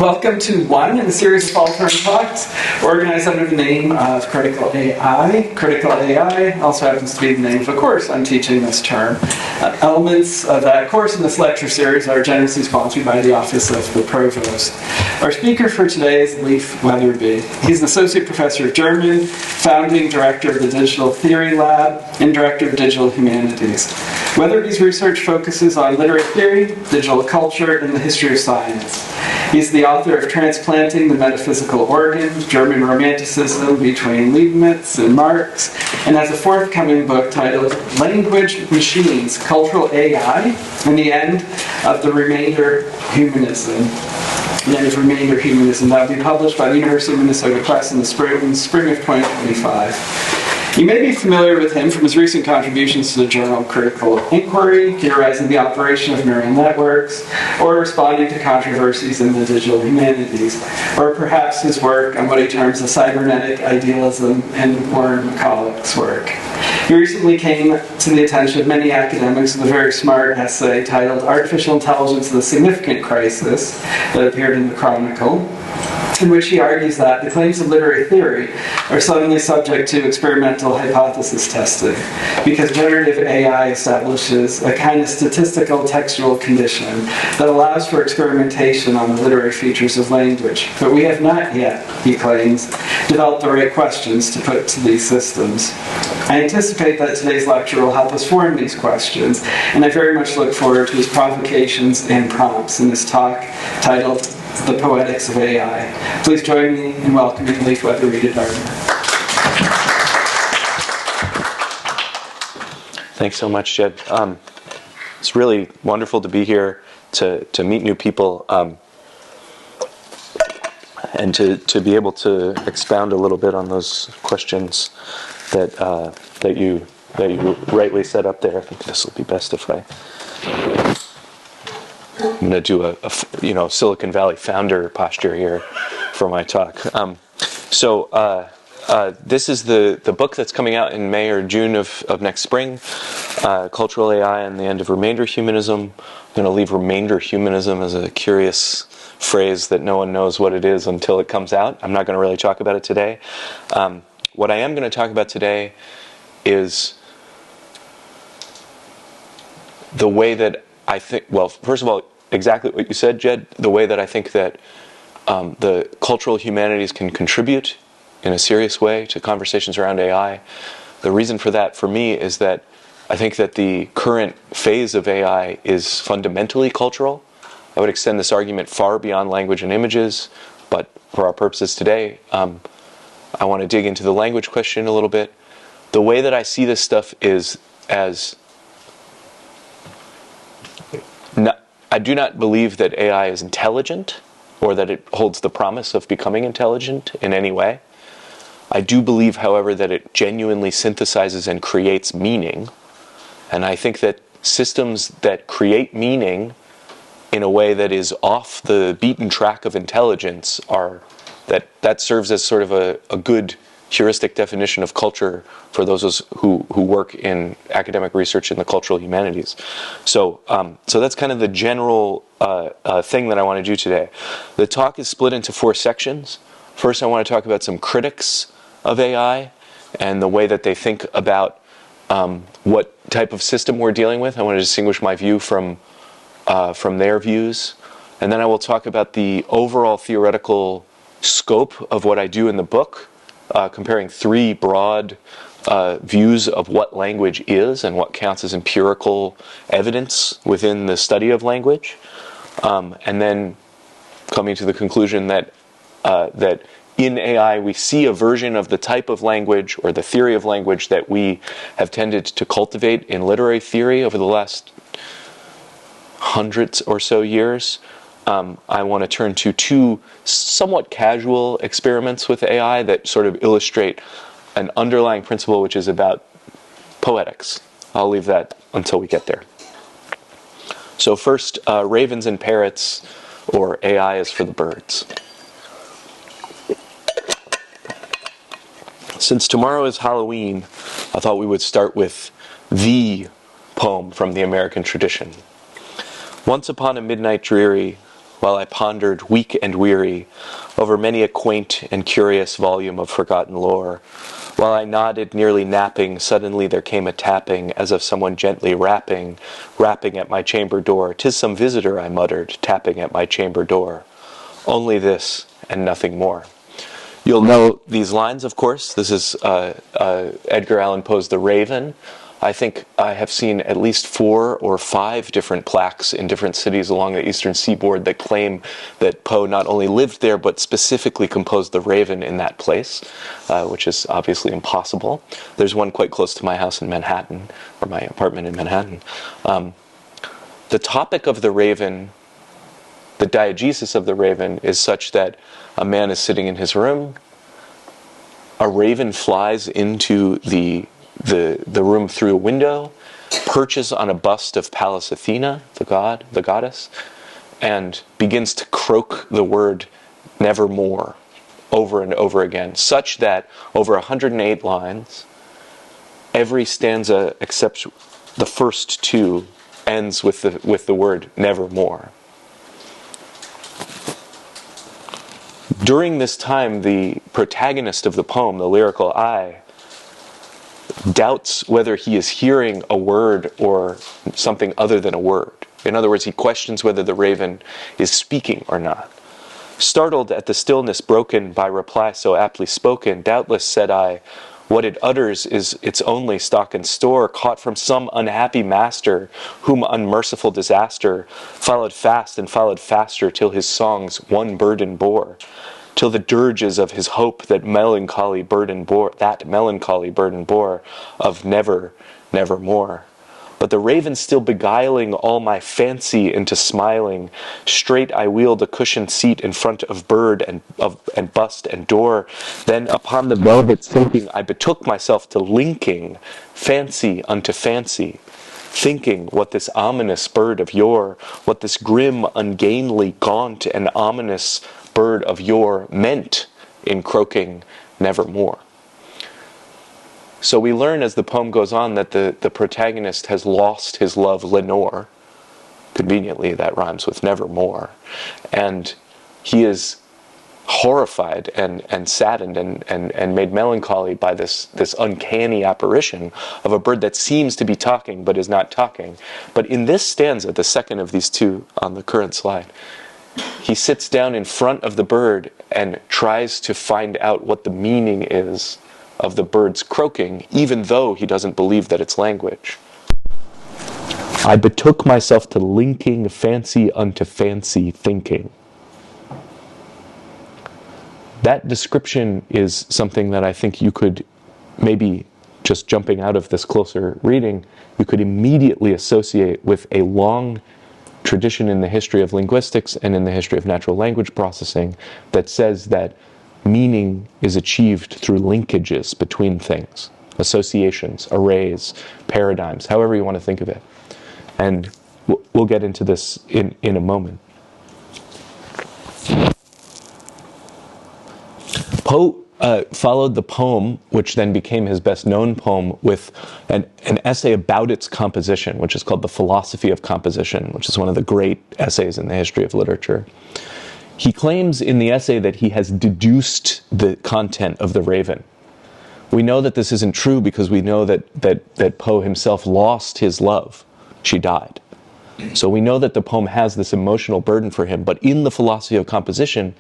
Welcome to one in a series of fall-term talks organized under the name of Critical AI. Critical AI also happens to be the name of a course I'm teaching this term. Elements of that course in this lecture series are generously sponsored by the Office of the Provost. Our speaker for today is Leif Weatherby. He's an associate professor of German, founding director of the Digital Theory Lab, and director of Digital Humanities. Weatherby's research focuses on literary theory, digital culture, and the history of science. He's the author of Transplanting the Metaphysical Organ, German Romanticism between Leibniz and Marx, and has a forthcoming book titled Language Machines, Cultural AI, and the End of the Remainder Humanism. The End of Remainder Humanism. That will be published by the University of Minnesota Press in the spring of 2025. You may be familiar with him from his recent contributions to the journal Critical Inquiry, theorizing the operation of neural networks, or responding to controversies in the digital humanities, or perhaps his work on what he terms the cybernetic idealism and Warren McCulloch's work. He recently came to the attention of many academics with a very smart essay titled Artificial Intelligence, the Significant Crisis, that appeared in the Chronicle, in which he argues that the claims of literary theory are suddenly subject to experimental hypothesis testing, because generative AI establishes a kind of statistical textual condition that allows for experimentation on the literary features of language. But we have not yet, he claims, developed the right questions to put to these systems. I anticipate that today's lecture will help us form these questions, and I very much look forward to his provocations and prompts in this talk titled The Poetics of AI. Please join me in welcoming Leif Weatherby to Dartmouth. Thanks so much, Jed. It's really wonderful to be here, to meet new people, and to be able to expound a little bit on those questions that you rightly set up there. I think this will be best if I'm going to do a Silicon Valley founder posture here for my talk. This is the book that's coming out in May or June of next spring, Cultural AI and the End of Remainder Humanism. I'm going to leave remainder humanism as a curious phrase that no one knows what it is until it comes out. I'm not going to really talk about it today. What I am going to talk about today is the way that I think, well, first of all, exactly what you said, Jed, the way that I think that the cultural humanities can contribute in a serious way to conversations around AI. The reason for that, for me, is that I think that the current phase of AI is fundamentally cultural. I would extend this argument far beyond language and images, but for our purposes today, I want to dig into the language question a little bit. The way that I see this stuff is as I do not believe that AI is intelligent or that it holds the promise of becoming intelligent in any way. I do believe, however, that it genuinely synthesizes and creates meaning. And I think that systems that create meaning in a way that is off the beaten track of intelligence that serves as sort of a good heuristic definition of culture for those who work in academic research in the cultural humanities. So that's kind of the general thing that I want to do today. The talk is split into 4 sections. First, I want to talk about some critics of AI and the way that they think about what type of system we're dealing with. I want to distinguish my view from their views. And then I will talk about the overall theoretical scope of what I do in the book, comparing 3 broad views of what language is and what counts as empirical evidence within the study of language, and then coming to the conclusion that in AI we see a version of the type of language or the theory of language that we have tended to cultivate in literary theory over the last hundreds or so years. I want to turn to 2 somewhat casual experiments with AI that sort of illustrate an underlying principle which is about poetics. I'll leave that until we get there. So first, ravens and parrots, or AI is for the birds. Since tomorrow is Halloween, I thought we would start with the poem from the American tradition. Once upon a midnight dreary, while I pondered, weak and weary, over many a quaint and curious volume of forgotten lore. While I nodded, nearly napping, suddenly there came a tapping, as of someone gently rapping at my chamber door. "'Tis some visitor," I muttered, tapping at my chamber door. Only this, and nothing more. You'll know these lines, of course. This is Edgar Allan Poe's The Raven. I think I have seen at least 4 or 5 different plaques in different cities along the eastern seaboard that claim that Poe not only lived there, but specifically composed The Raven in that place, which is obviously impossible. There's one quite close to my house in Manhattan, or my apartment in Manhattan. The topic of The Raven, the diegesis of The Raven, is such that a man is sitting in his room, a raven flies into the room through a window, perches on a bust of Pallas Athena, the goddess, and begins to croak the word nevermore over and over again, such that over 108 lines, every stanza except the first 2 ends with the word nevermore. During this time, the protagonist of the poem, the lyrical I, doubts whether he is hearing a word or something other than a word. In other words, he questions whether the raven is speaking or not. Startled at the stillness broken by reply so aptly spoken, doubtless, said I, what it utters is its only stock and store, caught from some unhappy master, whom unmerciful disaster followed fast and followed faster, till his songs one burden bore, till the dirges of his hope that melancholy burden bore of never, nevermore. But the raven still beguiling all my fancy into smiling, straight I wheeled a cushioned seat in front of bird and bust and door. Then upon the velvet sinking, I betook myself to linking fancy unto fancy, thinking what this ominous bird of yore, what this grim, ungainly, gaunt, and ominous bird of yore meant in croaking nevermore. So we learn as the poem goes on that the protagonist has lost his love Lenore. Conveniently, that rhymes with nevermore. And he is horrified and saddened and made melancholy by this uncanny apparition of a bird that seems to be talking but is not talking. But in this stanza, the second of these 2 on the current slide, he sits down in front of the bird and tries to find out what the meaning is of the bird's croaking, even though he doesn't believe that it's language. I betook myself to linking fancy unto fancy thinking. That description is something that I think you could, maybe just jumping out of this closer reading, you could immediately associate with a long tradition in the history of linguistics and in the history of natural language processing that says that meaning is achieved through linkages between things, associations, arrays, paradigms, however you want to think of it. And we'll get into this in a moment. Poe followed the poem, which then became his best-known poem, with an essay about its composition, which is called The Philosophy of Composition, which is one of the great essays in the history of literature. He claims in the essay that he has deduced the content of The Raven. We know that this isn't true because we know that Poe himself lost his love. She died. So we know that the poem has this emotional burden for him, but in The Philosophy of Composition,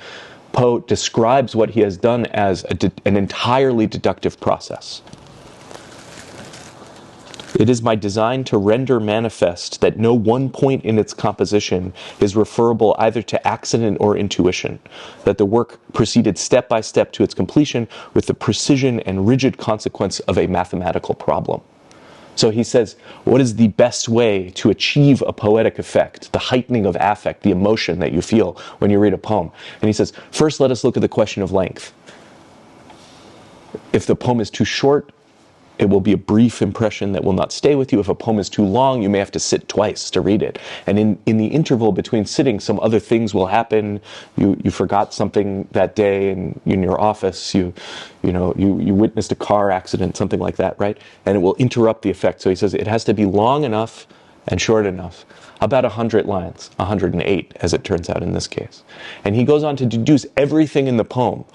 Poe describes what he has done as an entirely deductive process. It is my design to render manifest that no one point in its composition is referable either to accident or intuition, that the work proceeded step by step to its completion with the precision and rigid consequence of a mathematical problem. So he says, what is the best way to achieve a poetic effect, the heightening of affect, the emotion that you feel when you read a poem? And he says, first let us look at the question of length. If the poem is too short, it will be a brief impression that will not stay with you. If a poem is too long, you may have to sit twice to read it. And in the interval between sitting, some other things will happen. You forgot something that day in your office. You witnessed a car accident, something like that, right? And it will interrupt the effect. So he says it has to be long enough and short enough, about 100 lines, 108 as it turns out in this case. And he goes on to deduce everything in the poem.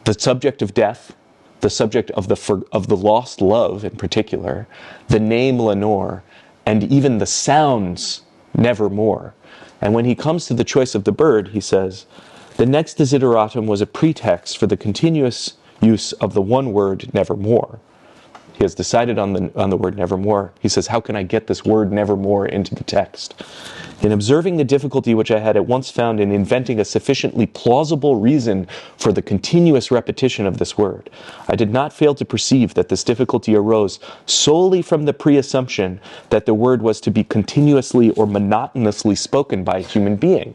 The subject of death, the subject of the lost love in particular, the name Lenore, and even the sounds nevermore. And when he comes to the choice of the bird, he says, the next desideratum was a pretext for the continuous use of the one word nevermore. He has decided on the word nevermore. He says, how can I get this word nevermore into the text? In observing the difficulty which I had at once found in inventing a sufficiently plausible reason for the continuous repetition of this word, I did not fail to perceive that this difficulty arose solely from the pre-assumption that the word was to be continuously or monotonously spoken by a human being.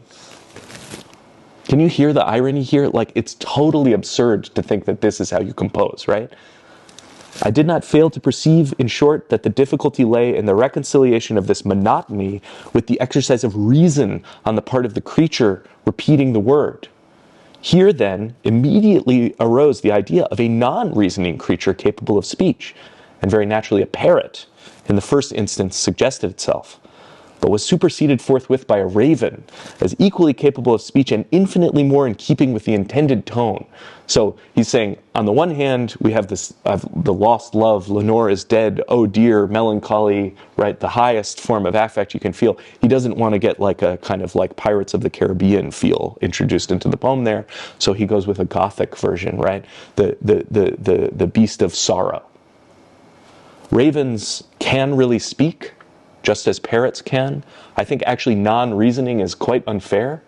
Can you hear the irony here? Like, it's totally absurd to think that this is how you compose, right? I did not fail to perceive, in short, that the difficulty lay in the reconciliation of this monotony with the exercise of reason on the part of the creature repeating the word. Here, then, immediately arose the idea of a non-reasoning creature capable of speech, and very naturally a parrot, in the first instance, suggested itself, but was superseded forthwith by a raven, as equally capable of speech and infinitely more in keeping with the intended tone. So he's saying, on the one hand, we have this, the lost love, Lenore is dead, oh dear, melancholy, right, the highest form of affect you can feel. He doesn't want to get like a kind of like Pirates of the Caribbean feel introduced into the poem there, so he goes with a Gothic version, right, the beast of sorrow. Ravens can really speak, just as parrots can. I think actually non-reasoning is quite unfair.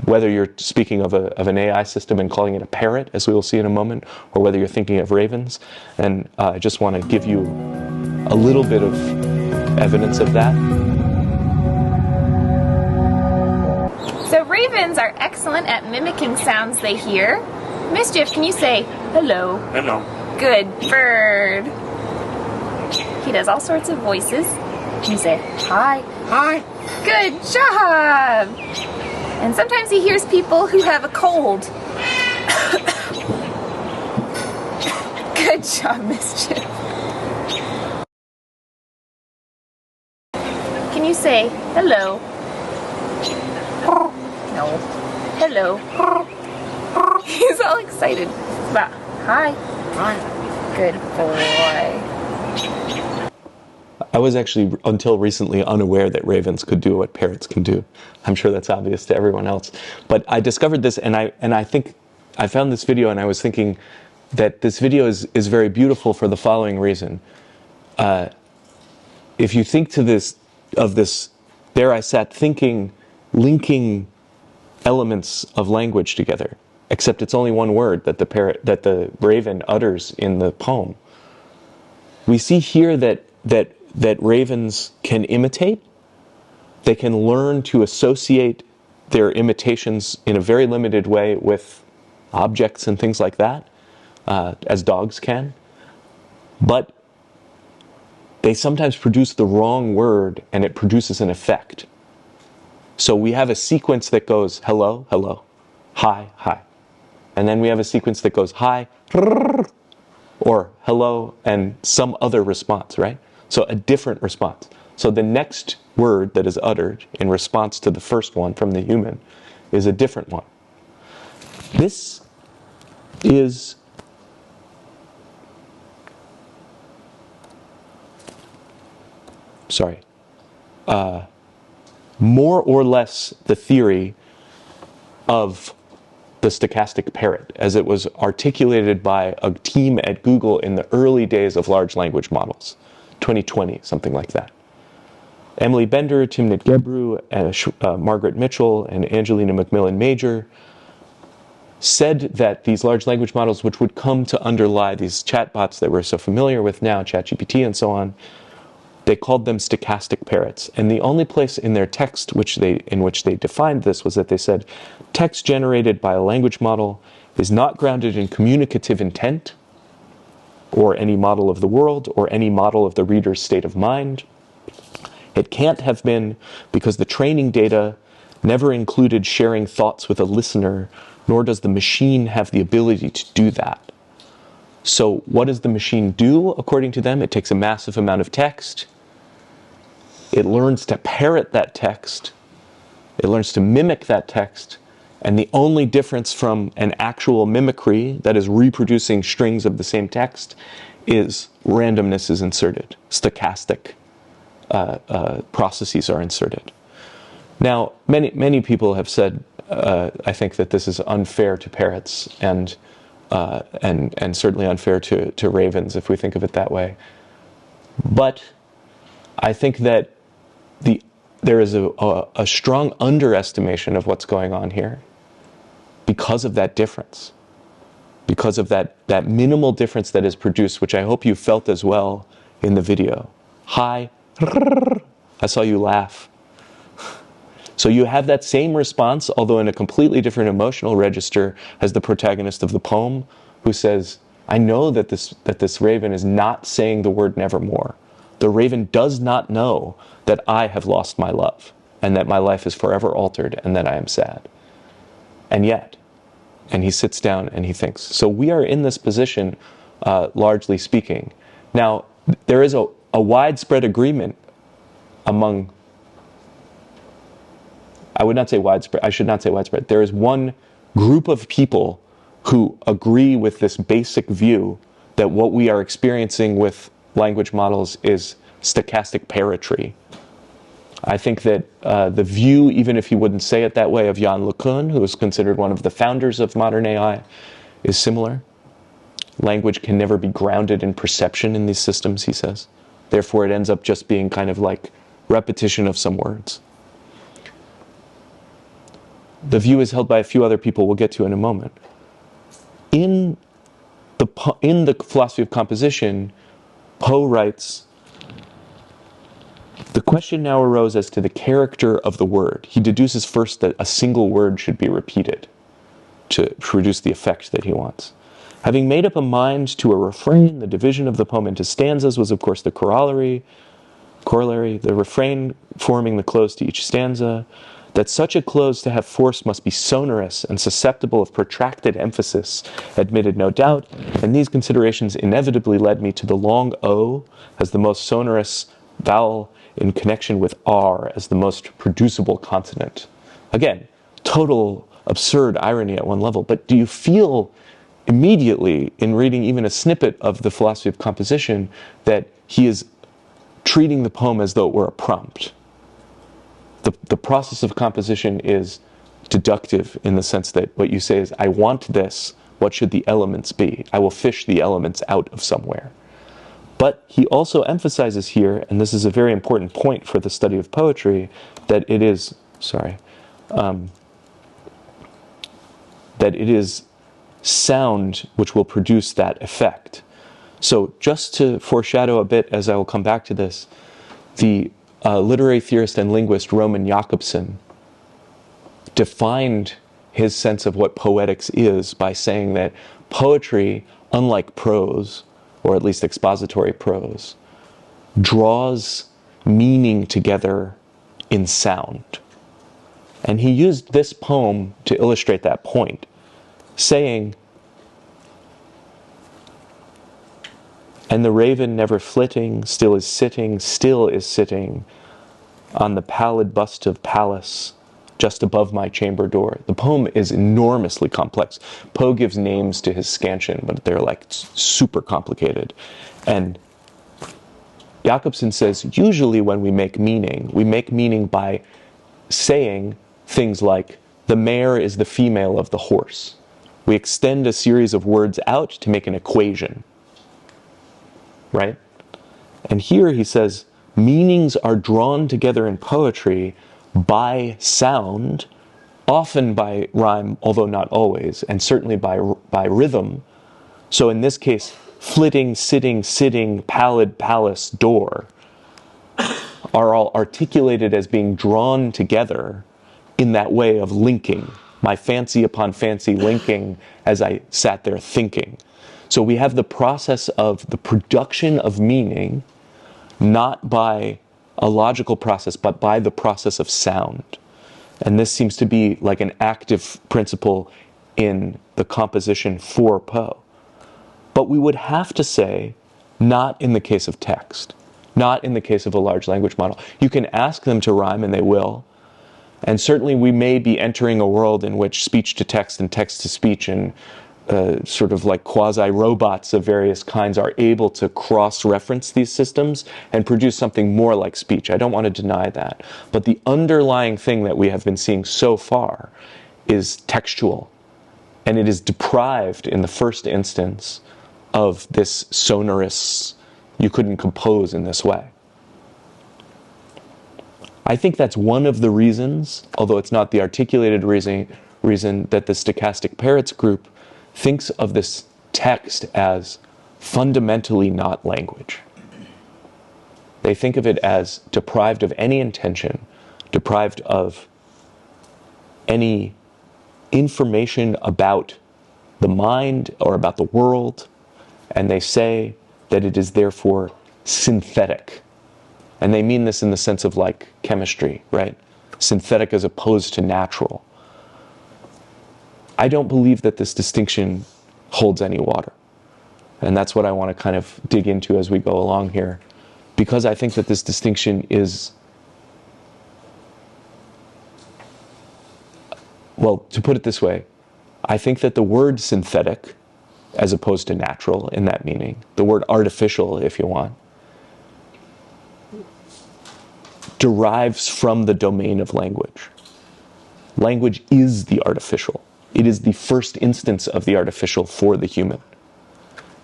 Whether you're speaking of an AI system and calling it a parrot, as we will see in a moment, or whether you're thinking of ravens. And I just want to give you a little bit of evidence of that. So ravens are excellent at mimicking sounds they hear. Mischief, can you say hello? Hello. Good bird. He does all sorts of voices. Can you say hi? Hi. Good job! And sometimes he hears people who have a cold. Good job, Mischief. Can you say hello? No. Hello. He's all excited. But, hi. Hi. Good boy. I was actually, until recently, unaware that ravens could do what parrots can do. I'm sure that's obvious to everyone else. But I discovered this, and I think I found this video, and I was thinking that this video is very beautiful for the following reason. If you think of this, there I sat thinking, linking elements of language together, except it's only one word that the raven utters in the poem. We see here that ravens can imitate. They can learn to associate their imitations in a very limited way with objects and things like that, as dogs can. But they sometimes produce the wrong word, and it produces an effect. So we have a sequence that goes hello, hello, hi, hi. And then we have a sequence that goes hi, or hello, and some other response, right? So a different response. So the next word that is uttered in response to the first one from the human is a different one. This is more or less the theory of the stochastic parrot, as it was articulated by a team at Google in the early days of large language models. 2020, something like that. Emily Bender, Timnit Gebru, and Margaret Mitchell, and Angelina McMillan-Major said that these large language models, which would come to underlie these chatbots that we're so familiar with now, ChatGPT and so on, they called them stochastic parrots. And the only place in their text in which they defined this was that they said, text generated by a language model is not grounded in communicative intent, or any model of the world, or any model of the reader's state of mind. It can't have been because the training data never included sharing thoughts with a listener, nor does the machine have the ability to do that. So what does the machine do, according to them? It takes a massive amount of text, it learns to parrot that text, it learns to mimic that text, and the only difference from an actual mimicry that is reproducing strings of the same text is randomness is inserted, stochastic processes are inserted. Now, many people have said, I think, that this is unfair to parrots and certainly unfair to ravens, if we think of it that way. But I think that there is a strong underestimation of what's going on here because of that difference, because of that minimal difference that is produced, which I hope you felt as well in the video. Hi, I saw you laugh. So you have that same response, although in a completely different emotional register, as the protagonist of the poem, who says, I know that this raven is not saying the word nevermore. The raven does not know that I have lost my love, and that my life is forever altered, and that I am sad. And yet, and he sits down and he thinks. So we are in this position, largely speaking. Now, there is a widespread agreement among, I would not say widespread, I should not say widespread. There is one group of people who agree with this basic view that what we are experiencing with language models is stochastic parrotry. I think that the view, even if you wouldn't say it that way, of Yann LeCun, who is considered one of the founders of modern AI, is similar. Language can never be grounded in perception in these systems, he says. Therefore, it ends up just being kind of like repetition of some words. The view is held by a few other people we'll get to in a moment. In the philosophy of composition, Poe writes, the question now arose as to the character of the word. He deduces first that a single word should be repeated to produce the effect that he wants. Having made up a mind to a refrain, the division of the poem into stanzas was, of course, the corollary, the refrain forming the close to each stanza. That such a close to have force must be sonorous and susceptible of protracted emphasis admitted no doubt, and these considerations inevitably led me to the long O as the most sonorous vowel in connection with R as the most producible consonant. Again, total absurd irony at one level, but do you feel immediately in reading even a snippet of the philosophy of composition that he is treating the poem as though it were a prompt? The process of composition is deductive in the sense that what you say is, I want this, what should the elements be? I will fish the elements out of somewhere. But he also emphasizes here, and this is a very important point for the study of poetry, that it is, that it is sound which will produce that effect. So just to foreshadow a bit, as I will come back to this, the literary theorist and linguist Roman Jakobson defined his sense of what poetics is by saying that poetry, unlike prose, or at least expository prose, draws meaning together in sound. And he used this poem to illustrate that point, saying, and the raven never flitting, still is sitting on the pallid bust of Pallas, just above my chamber door. The poem is enormously complex. Poe gives names to his scansion, but they're like super complicated. And Jakobson says, usually when we make meaning by saying things like, the mare is the female of the horse. We extend a series of words out to make an equation. Right? And here he says, meanings are drawn together in poetry by sound, often by rhyme, although not always, and certainly by rhythm. So in this case, flitting, sitting, pallid, palace, door are all articulated as being drawn together in that way of linking, my fancy upon fancy linking as I sat there thinking. So we have the process of the production of meaning, not by a logical process, but by the process of sound. And this seems to be like an active principle in the composition for Poe. But we would have to say, not in the case of text. Not in the case of a large language model. You can ask them to rhyme, and they will. And certainly we may be entering a world in which speech to text and text to speech and sort of like quasi-robots of various kinds are able to cross-reference these systems and produce something more like speech. I don't want to deny that. But the underlying thing that we have been seeing so far is textual. And it is deprived in the first instance of this sonorous, you couldn't compose in this way. I think that's one of the reasons, although it's not the articulated reason that the stochastic parrots group thinks of this text as fundamentally not language. They think of it as deprived of any intention, deprived of any information about the mind or about the world, and they say that it is therefore synthetic. And they mean this in the sense of like chemistry, right? Synthetic as opposed to natural. I don't believe that this distinction holds any water. And that's what I want to kind of dig into as we go along here. Because I think that this distinction is, well, to put it this way, I think that the word synthetic, as opposed to natural in that meaning, the word artificial, if you want, derives from the domain of language. Language is the artificial. It is the first instance of the artificial for the human.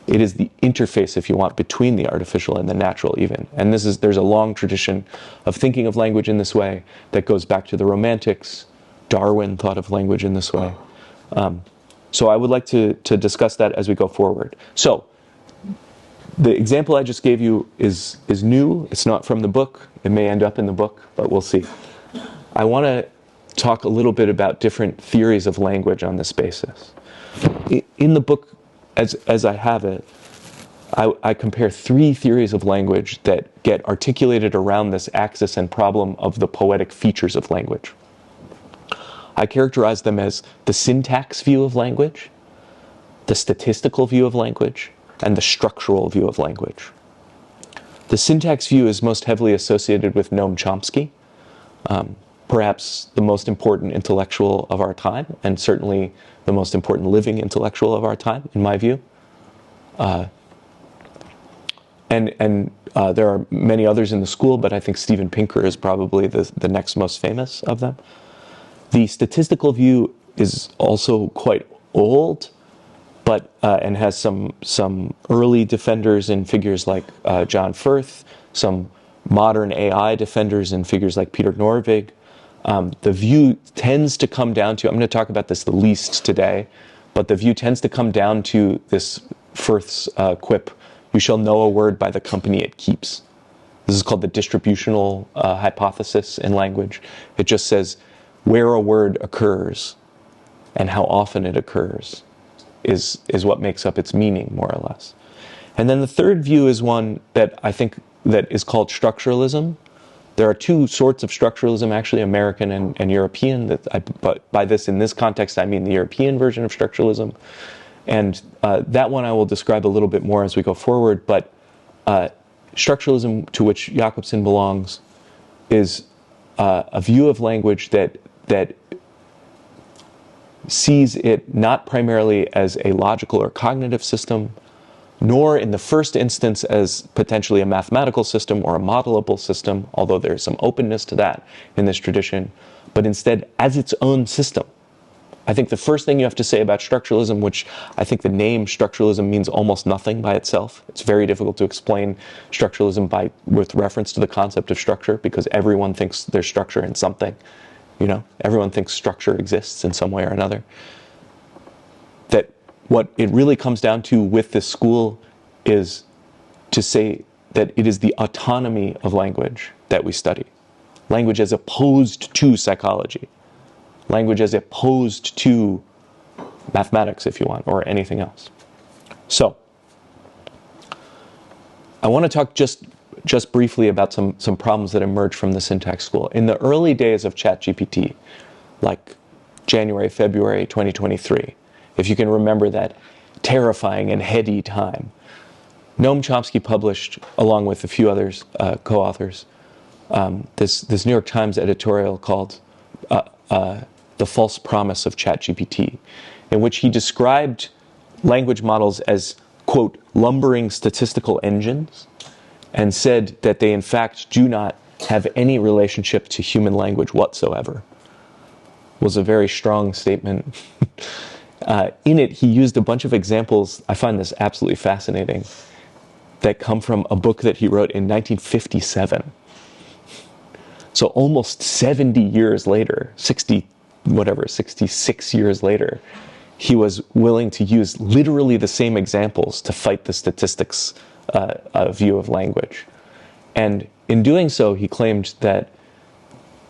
It is the interface, if you want, between the artificial and the natural even. And there's a long tradition of thinking of language in this way that goes back to the Romantics. Darwin thought of language in this way. So I would like to discuss that as we go forward. So the example I just gave you is new. It's not from the book. It may end up in the book, but we'll see. I want to talk a little bit about different theories of language on this basis. In the book, as I have it, I compare three theories of language that get articulated around this axis and problem of the poetic features of language. I characterize them as the syntax view of language, the statistical view of language, and the structural view of language. The syntax view is most heavily associated with Noam Chomsky, perhaps the most important intellectual of our time, and certainly the most important living intellectual of our time, in my view. And there are many others in the school, but I think Steven Pinker is probably the next most famous of them. The statistical view is also quite old, but and has some early defenders in figures like John Firth, some modern AI defenders in figures like Peter Norvig. The view tends to come down to, I'm going to talk about this the least today, but the view tends to come down to this Firth's quip, "You shall know a word by the company it keeps." This is called the distributional hypothesis in language. It just says where a word occurs and how often it occurs is what makes up its meaning, more or less. And then the third view is one that I think that is called structuralism. There are two sorts of structuralism, actually, American and European. But by this, in this context, I mean the European version of structuralism. And that one I will describe a little bit more as we go forward. But structuralism, to which Jakobson belongs, is a view of language that sees it not primarily as a logical or cognitive system, nor in the first instance as potentially a mathematical system or a modelable system, although there is some openness to that in this tradition, but instead as its own system. I think the first thing you have to say about structuralism, which I think the name structuralism means almost nothing by itself. It's very difficult to explain structuralism with reference to the concept of structure, because everyone thinks there's structure in something. You know, everyone thinks structure exists in some way or another. That what it really comes down to with this school is to say that it is the autonomy of language that we study. Language as opposed to psychology. Language as opposed to mathematics, if you want, or anything else. So, I want to talk just briefly about some problems that emerged from the syntax school. In the early days of ChatGPT, like January, February 2023, if you can remember that terrifying and heady time, Noam Chomsky published, along with a few others, co-authors, this New York Times editorial called The False Promise of ChatGPT, in which he described language models as, quote, lumbering statistical engines, and said that they in fact do not have any relationship to human language whatsoever. Was a very strong statement. In it, he used a bunch of examples, I find this absolutely fascinating, that come from a book that he wrote in 1957. So almost 70 years later, 66 years later, he was willing to use literally the same examples to fight the statistics view of language. And in doing so, he claimed that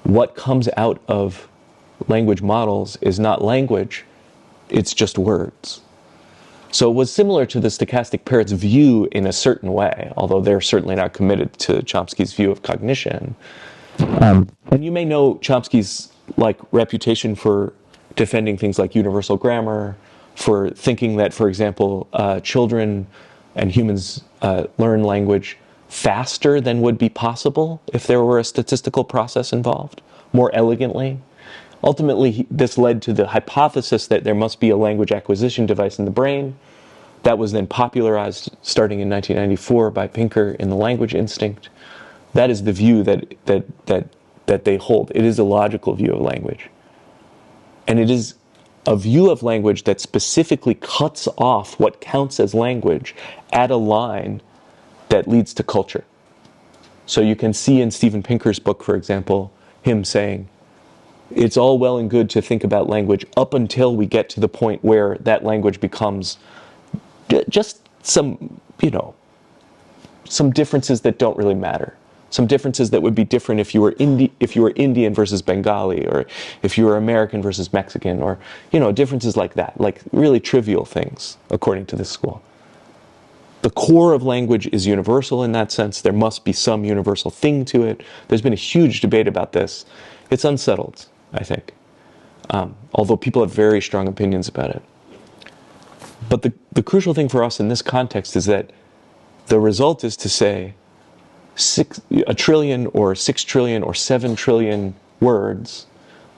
what comes out of language models is not language, it's just words. So it was similar to the stochastic parrot's view in a certain way, although they're certainly not committed to Chomsky's view of cognition. And you may know Chomsky's reputation for defending things like universal grammar, for thinking that, for example, children and humans learn language faster than would be possible if there were a statistical process involved, more elegantly. Ultimately, this led to the hypothesis that there must be a language acquisition device in the brain. That was then popularized starting in 1994 by Pinker in The Language Instinct. That is the view that they hold. It is a logical view of language. And it is a view of language that specifically cuts off what counts as language at a line that leads to culture. So you can see in Steven Pinker's book, for example, him saying, it's all well and good to think about language up until we get to the point where that language becomes just some differences that don't really matter. Some differences that would be different if you were Indian versus Bengali, or if you were American versus Mexican, or differences like that, like really trivial things, according to this school. The core of language is universal in that sense. There must be some universal thing to it. There's been a huge debate about this. It's unsettled, I think, although people have very strong opinions about it. But the crucial thing for us in this context is that the result is to say 1 trillion or 6 trillion or 7 trillion words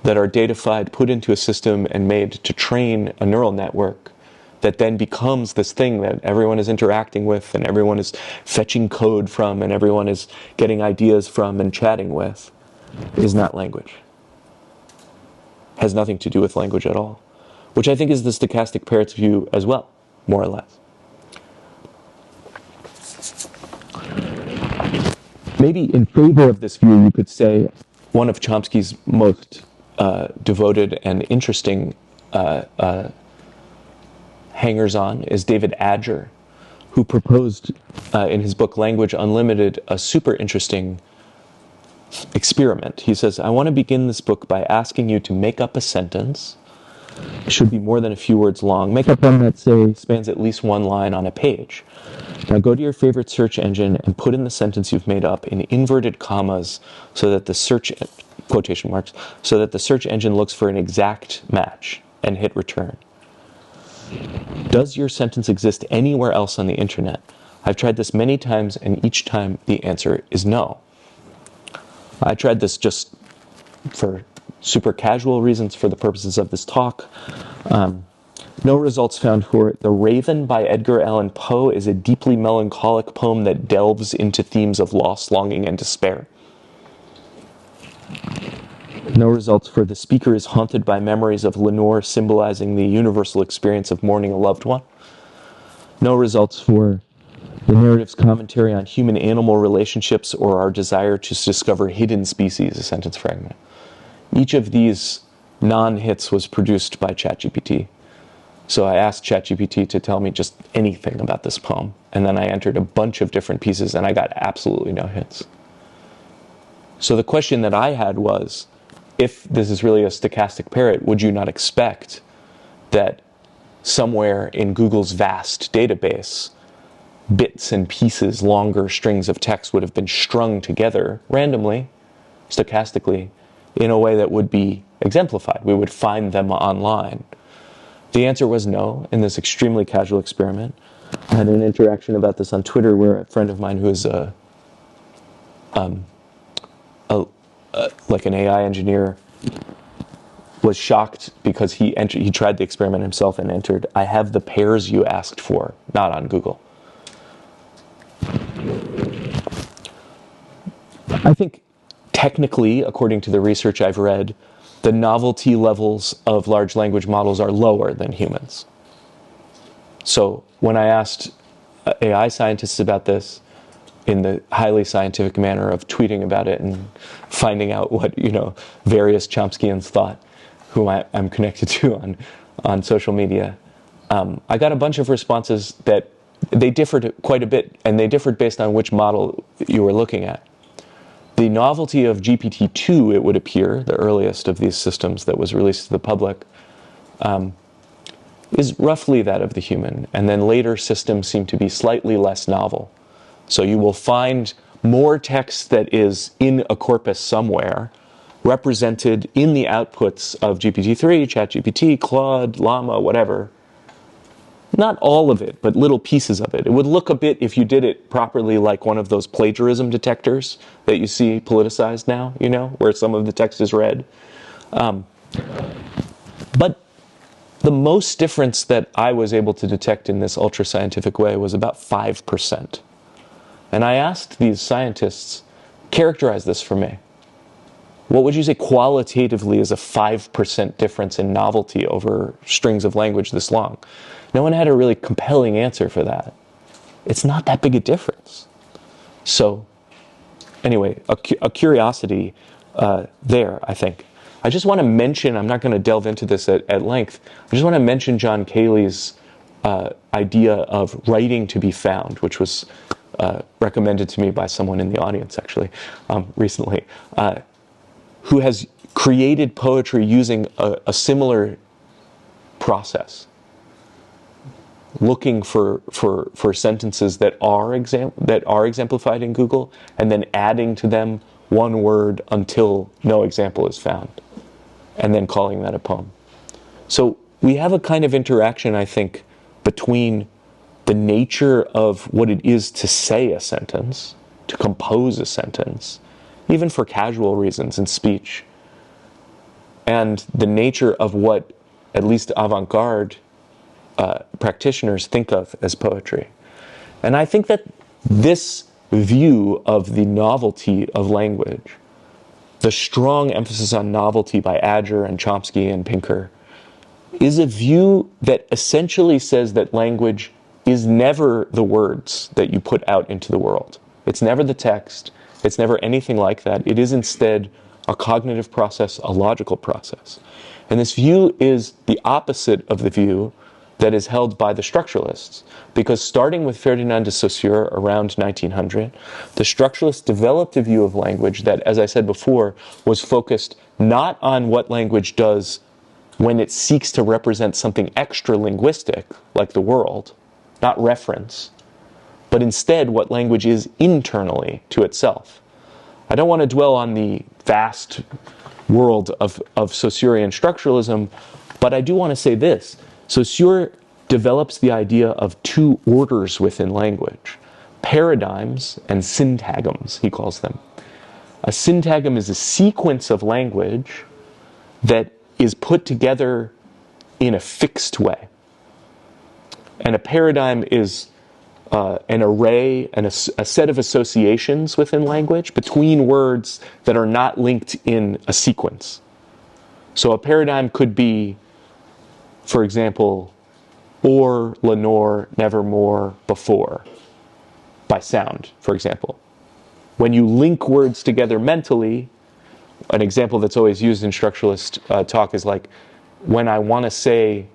that are datafied, put into a system, and made to train a neural network that then becomes this thing that everyone is interacting with, and everyone is fetching code from, and everyone is getting ideas from and chatting with, is not language. Has nothing to do with language at all. Which I think is the stochastic parrot's view as well, more or less. Maybe in favor of this view, you could say one of Chomsky's most devoted and interesting hangers-on is David Adger, who proposed in his book Language Unlimited a super interesting experiment. He says, I want to begin this book by asking you to make up a sentence. It should be more than a few words long. Make up one that, say, spans at least one line on a page. Now go to your favorite search engine and put in the sentence you've made up in inverted commas so that the quotation marks, so that the search engine looks for an exact match, and hit return. Does your sentence exist anywhere else on the internet? I've tried this many times, and each time the answer is no. I tried this just for super casual reasons for the purposes of this talk. No results found for it. The Raven by Edgar Allan Poe is a deeply melancholic poem that delves into themes of loss, longing, and despair. No results for The Speaker is haunted by memories of Lenore, symbolizing the universal experience of mourning a loved one. No results for the narrative's commentary on human-animal relationships or our desire to discover hidden species, a sentence fragment. Each of these non-hits was produced by ChatGPT. So I asked ChatGPT to tell me just anything about this poem, and then I entered a bunch of different pieces, and I got absolutely no hits. So the question that I had was, if this is really a stochastic parrot, would you not expect that somewhere in Google's vast database, bits and pieces, longer strings of text would have been strung together randomly, stochastically, in a way that would be exemplified? We would find them online. The answer was no in this extremely casual experiment. I had an interaction about this on Twitter where a friend of mine who is like an AI engineer was shocked because he tried the experiment himself and entered, "I have the pairs you asked for," not on Google. I think technically, according to the research I've read, the novelty levels of large language models are lower than humans. So when I asked AI scientists about this in the highly scientific manner of tweeting about it and finding out what, various Chomskyians thought, whom I'm connected to on social media, I got a bunch of responses that they differed quite a bit, and they differed based on which model you were looking at. The novelty of GPT-2, it would appear, the earliest of these systems that was released to the public, is roughly that of the human. And then later systems seem to be slightly less novel. So you will find more text that is in a corpus somewhere, represented in the outputs of GPT-3, ChatGPT, Claude, Llama, whatever. Not all of it, but little pieces of it. It would look a bit, if you did it properly, like one of those plagiarism detectors that you see politicized now, where some of the text is read. But the most difference that I was able to detect in this ultra-scientific way was about 5%. And I asked these scientists, characterize this for me. What would you say qualitatively is a 5% difference in novelty over strings of language this long? No one had a really compelling answer for that. It's not that big a difference. So, anyway, a curiosity there, I think. I just want to mention, I'm not going to delve into this at length, I just want to mention John Cayley's idea of writing to be found, which was recommended to me by someone in the audience, actually, recently, who has created poetry using a similar process, looking for sentences that are exemplified in Google, and then adding to them one word until no example is found, and then calling that a poem. So we have a kind of interaction, I think, between the nature of what it is to say a sentence, to compose a sentence, even for casual reasons in speech, and the nature of what at least avant-garde practitioners think of as poetry. And I think that this view of the novelty of language, the strong emphasis on novelty by Adger and Chomsky and Pinker, is a view that essentially says that language is never the words that you put out into the world. It's never the text. It's never anything like that. It is instead a cognitive process, a logical process. And this view is the opposite of the view that is held by the structuralists, because starting with Ferdinand de Saussure around 1900, the structuralists developed a view of language that, as I said before, was focused not on what language does when it seeks to represent something extra-linguistic, like the world, not reference, but instead what language is internally to itself. I don't want to dwell on the vast world of Saussurean structuralism, but I do want to say this. Saussure develops the idea of two orders within language, paradigms and syntagms, he calls them. A syntagm is a sequence of language that is put together in a fixed way. And a paradigm is an array and a set of associations within language between words that are not linked in a sequence. So a paradigm could be, for example, or, Lenore, nevermore, before, by sound, for example. When you link words together mentally, an example that's always used in structuralist talk is like, when I want to say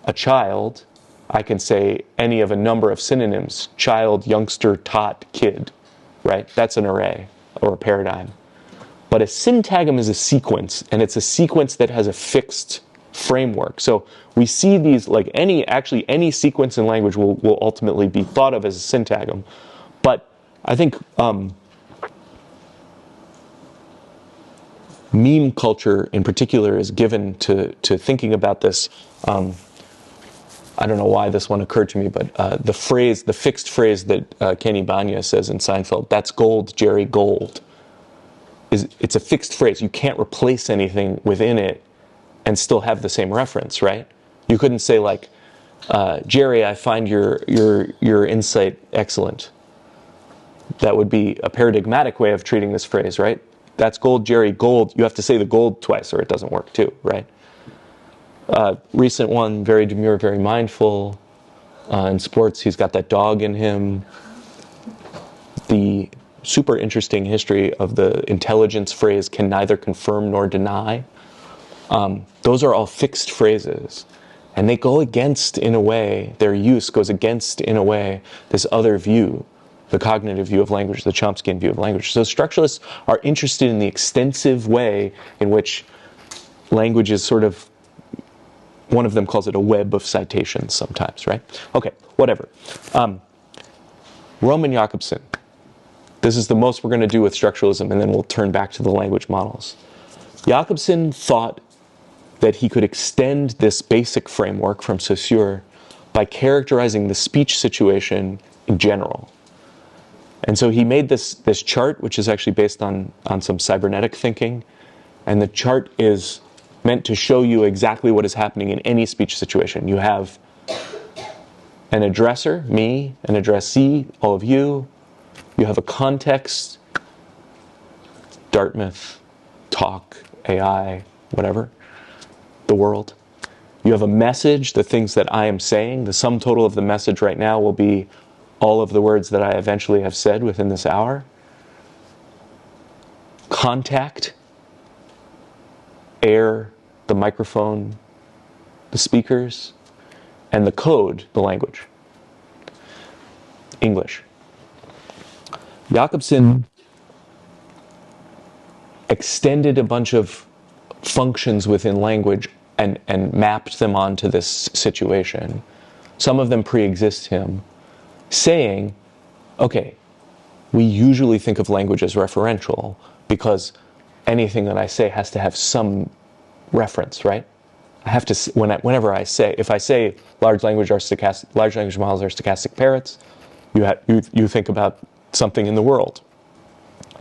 a child, I can say any of a number of synonyms, child, youngster, tot, kid, right? That's an array or a paradigm. But a syntagm is a sequence, and it's a sequence that has a fixed framework. So we see these, like any sequence in language will ultimately be thought of as a syntagm. But I think meme culture in particular is given to thinking about this. I don't know why this one occurred to me, but the fixed phrase that Kenny Banya says in Seinfeld, "That's gold, Jerry, gold," it's a fixed phrase. You can't replace anything within it and still have the same reference, right? You couldn't say like, "Jerry, I find your insight excellent." That would be a paradigmatic way of treating this phrase, right? "That's gold, Jerry, gold." You have to say the gold twice or it doesn't work too, right? Recent one, very demure, very mindful. In sports, he's got that dog in him. The super interesting history of the intelligence phrase, "can neither confirm nor deny." Those are all fixed phrases. And they go against, in a way, their use goes against, in a way, this other view, the cognitive view of language, the Chomskyan view of language. So structuralists are interested in the extensive way in which language is sort of, one of them calls it a web of citations sometimes, right? Okay, whatever. Roman Jakobson. This is the most we're going to do with structuralism, and then we'll turn back to the language models. Jakobson thought that he could extend this basic framework from Saussure by characterizing the speech situation in general. And so he made this chart, which is actually based on some cybernetic thinking, and the chart is meant to show you exactly what is happening in any speech situation. You have an addresser, me, an addressee, all of you. You have a context, Dartmouth, talk, AI, whatever, the world. You have a message, the things that I am saying. The sum total of the message right now will be all of the words that I eventually have said within this hour. Contact, air, the microphone, the speakers, and the code, the language, English. Jakobson extended a bunch of functions within language and mapped them onto this situation. Some of them pre-exist him, saying, okay, we usually think of language as referential because anything that I say has to have some reference, right? I have to, whenever I say, if I say large language models are stochastic parrots, you think about something in the world,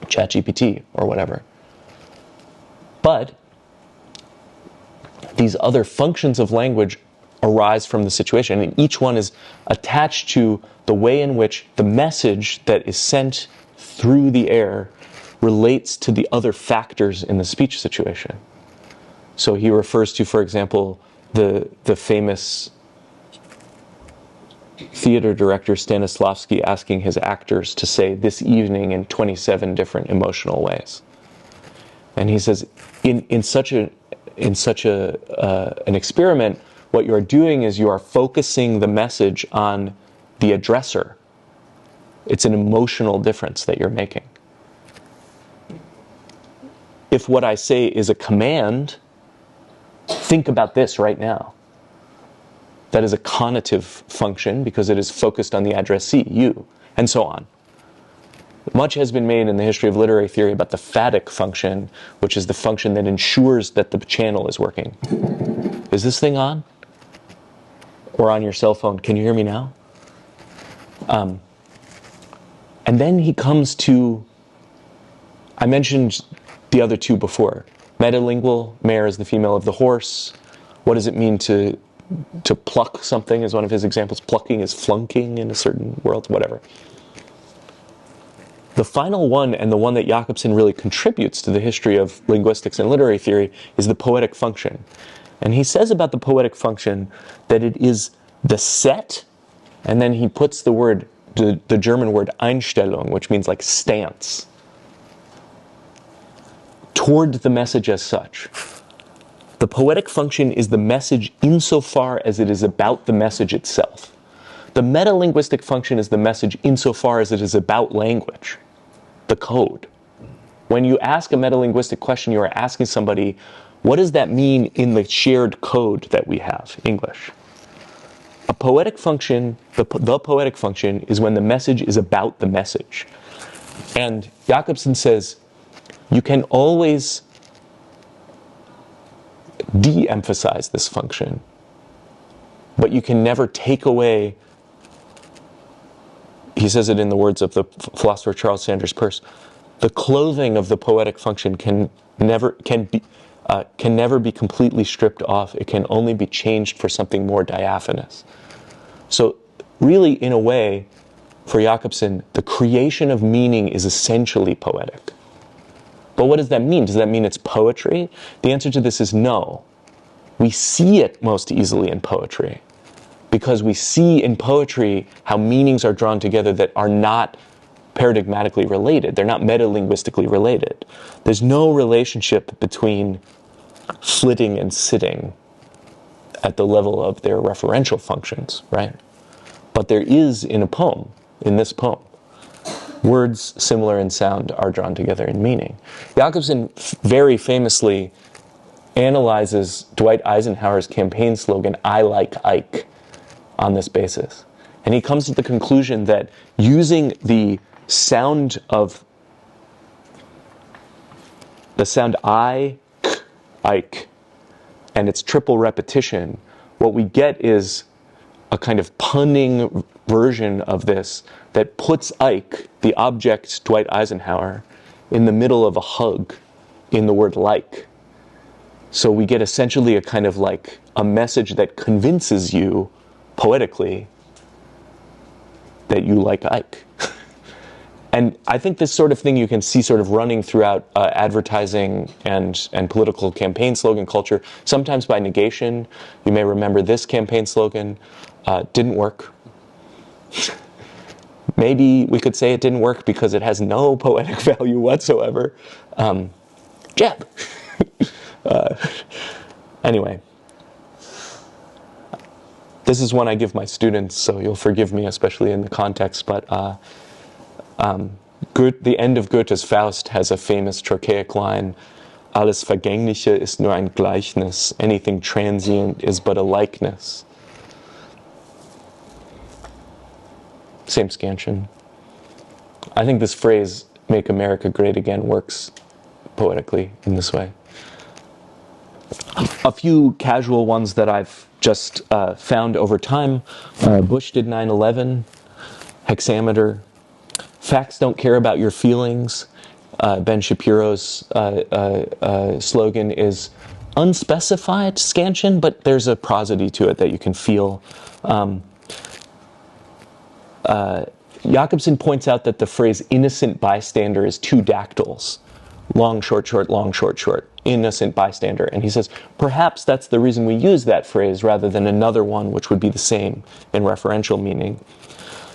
ChatGPT or whatever. But these other functions of language arise from the situation, and each one is attached to the way in which the message that is sent through the air relates to the other factors in the speech situation. So he refers to, for example, the famous theater director Stanislavski asking his actors to say "this evening" in 27 different emotional ways. And he says, in such an experiment, what you are doing is you are focusing the message on the addresser. It's an emotional difference that you're making. If what I say is a command, think about this right now. That is a conative function because it is focused on the addressee, you, and so on. Much has been made in the history of literary theory about the phatic function, which is the function that ensures that the channel is working. Is this thing on? Or on your cell phone? Can you hear me now? And then he comes to, I mentioned the other two before. Metalingual, mare is the female of the horse. What does it mean to pluck something is one of his examples. Plucking is flunking in a certain world, whatever. The final one, and the one that Jakobson really contributes to the history of linguistics and literary theory, is the poetic function. And he says about the poetic function that it is the set, and then he puts the word, the German word Einstellung, which means like stance, toward the message as such. The poetic function is the message insofar as it is about the message itself. The metalinguistic function is the message insofar as it is about language, the code. When you ask a metalinguistic question, you are asking somebody, what does that mean in the shared code that we have, English? A poetic function, the poetic function, is when the message is about the message. And Jakobson says, you can always de-emphasize this function but you can never take away, he says it in the words of the philosopher Charles Sanders Peirce, the clothing of the poetic function can never be completely stripped off. It can only be changed for something more diaphanous. So really, in a way, for Jakobson, the creation of meaning is essentially poetic. But what does that mean? Does that mean it's poetry? The answer to this is no. We see it most easily in poetry, because we see in poetry how meanings are drawn together that are not paradigmatically related. They're not metalinguistically related. There's no relationship between flitting and sitting at the level of their referential functions, right? But there is in a poem, in this poem. Words similar in sound are drawn together in meaning. Jakobson very famously analyzes Dwight Eisenhower's campaign slogan, "I like Ike," on this basis. And he comes to the conclusion that using the sound I, Ike, and its triple repetition, what we get is a kind of punning version of this that puts Ike, the object Dwight Eisenhower, in the middle of a hug in the word like. So we get essentially a kind of like a message that convinces you poetically that you like Ike. And I think this sort of thing you can see sort of running throughout advertising and political campaign slogan culture, sometimes by negation. You may remember this campaign slogan, didn't work. Maybe we could say it didn't work because it has no poetic value whatsoever. Jab. Anyway. This is one I give my students, so you'll forgive me, especially in the context, but the end of Goethe's Faust has a famous trochaic line, "Alles Vergängliche ist nur ein Gleichnis, anything transient is but a likeness." Same scansion. I think this phrase, "Make America Great Again," works poetically in this way. A few casual ones that I've just found over time. Bush did 9/11, hexameter. Facts don't care about your feelings. Ben Shapiro's slogan is unspecified scansion, but there's a prosody to it that you can feel. Jakobson points out that the phrase innocent bystander is two dactyls. Long, short, short, long, short, short. Innocent bystander. And he says, perhaps that's the reason we use that phrase rather than another one which would be the same in referential meaning.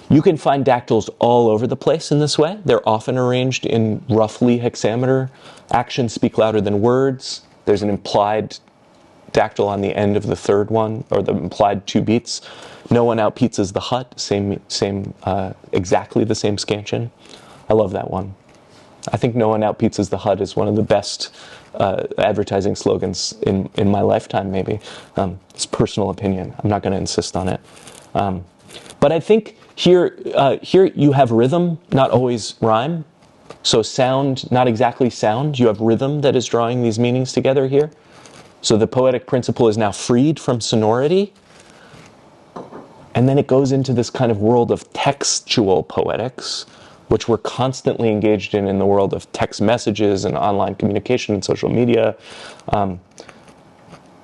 You can find dactyls all over the place in this way. They're often arranged in roughly hexameter. Actions speak louder than words. There's an implied dactyl on the end of the third one, or the implied two beats. No one out-pizzas the hut. Exactly the same scansion. I love that one. I think "No one out-pizzas the hut" is one of the best advertising slogans in my lifetime, maybe. It's personal opinion. I'm not going to insist on it. But I think here you have rhythm, not always rhyme. So sound, not exactly sound. You have rhythm that is drawing these meanings together here. So the poetic principle is now freed from sonority. And then it goes into this kind of world of textual poetics, which we're constantly engaged in the world of text messages and online communication and social media.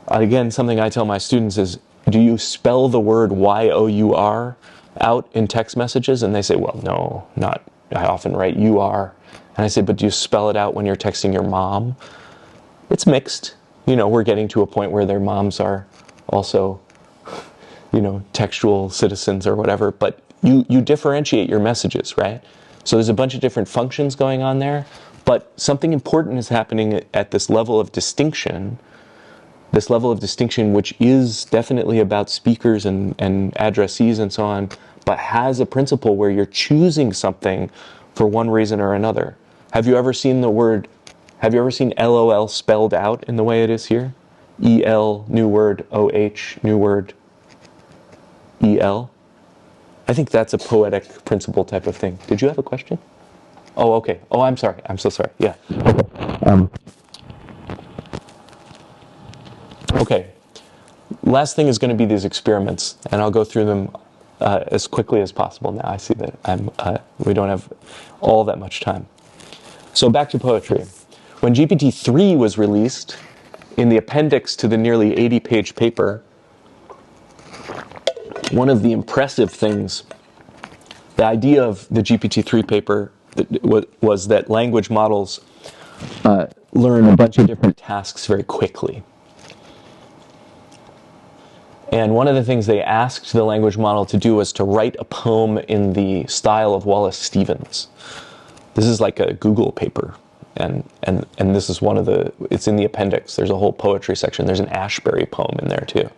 Again, something I tell my students is, do you spell the word Y-O-U-R out in text messages? And they say, well, no, not. I often write "you-are." And I say, but do you spell it out when you're texting your mom? It's mixed. We're getting to a point where their moms are also, textual citizens or whatever. But you differentiate your messages, right? So there's a bunch of different functions going on there. But something important is happening at this level of distinction. This level of distinction, which is definitely about speakers and addressees and so on, but has a principle where you're choosing something for one reason or another. Have you ever seen LOL spelled out in the way it is here? EL, new word, OH, new word, EL? I think that's a poetic principle type of thing. Did you have a question? Oh, okay. Oh, I'm sorry. I'm so sorry. Yeah. Okay. last thing is going to be these experiments, and I'll go through them as quickly as possible now. I see that we don't have all that much time. So back to poetry. When GPT-3 was released, in the appendix to the nearly 80-page paper, one of the impressive things, the idea of the GPT-3 paper was that language models learn a bunch of different tasks very quickly. And one of the things they asked the language model to do was to write a poem in the style of Wallace Stevens. This is like a Google paper. And this is one of the, it's in the appendix. There's a whole poetry section. There's an Ashbery poem in there too.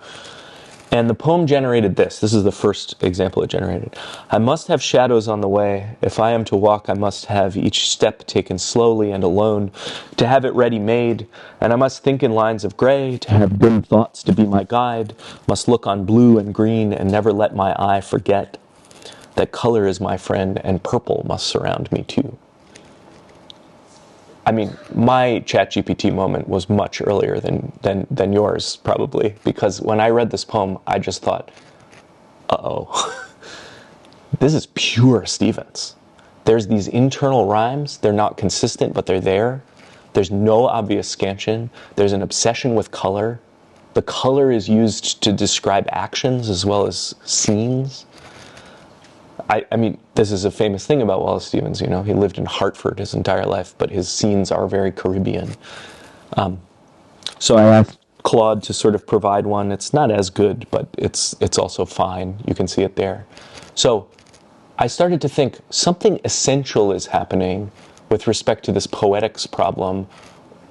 And the poem generated this. This is the first example it generated. I must have shadows on the way. If I am to walk, I must have each step taken slowly and alone, to have it ready-made. And I must think in lines of gray, to have dim thoughts to be my guide. Must look on blue and green and never let my eye forget that color is my friend and purple must surround me too. I mean, my ChatGPT moment was much earlier than yours, probably, because when I read this poem, I just thought, uh-oh, this is pure Stevens. There's these internal rhymes. They're not consistent, but they're there. There's no obvious scansion. There's an obsession with color. The color is used to describe actions as well as scenes. I mean, this is a famous thing about Wallace Stevens, you know. He lived in Hartford his entire life, but his scenes are very Caribbean. So I asked Claude to sort of provide one. It's not as good, but it's also fine. You can see it there. So I started to think something essential is happening with respect to this poetics problem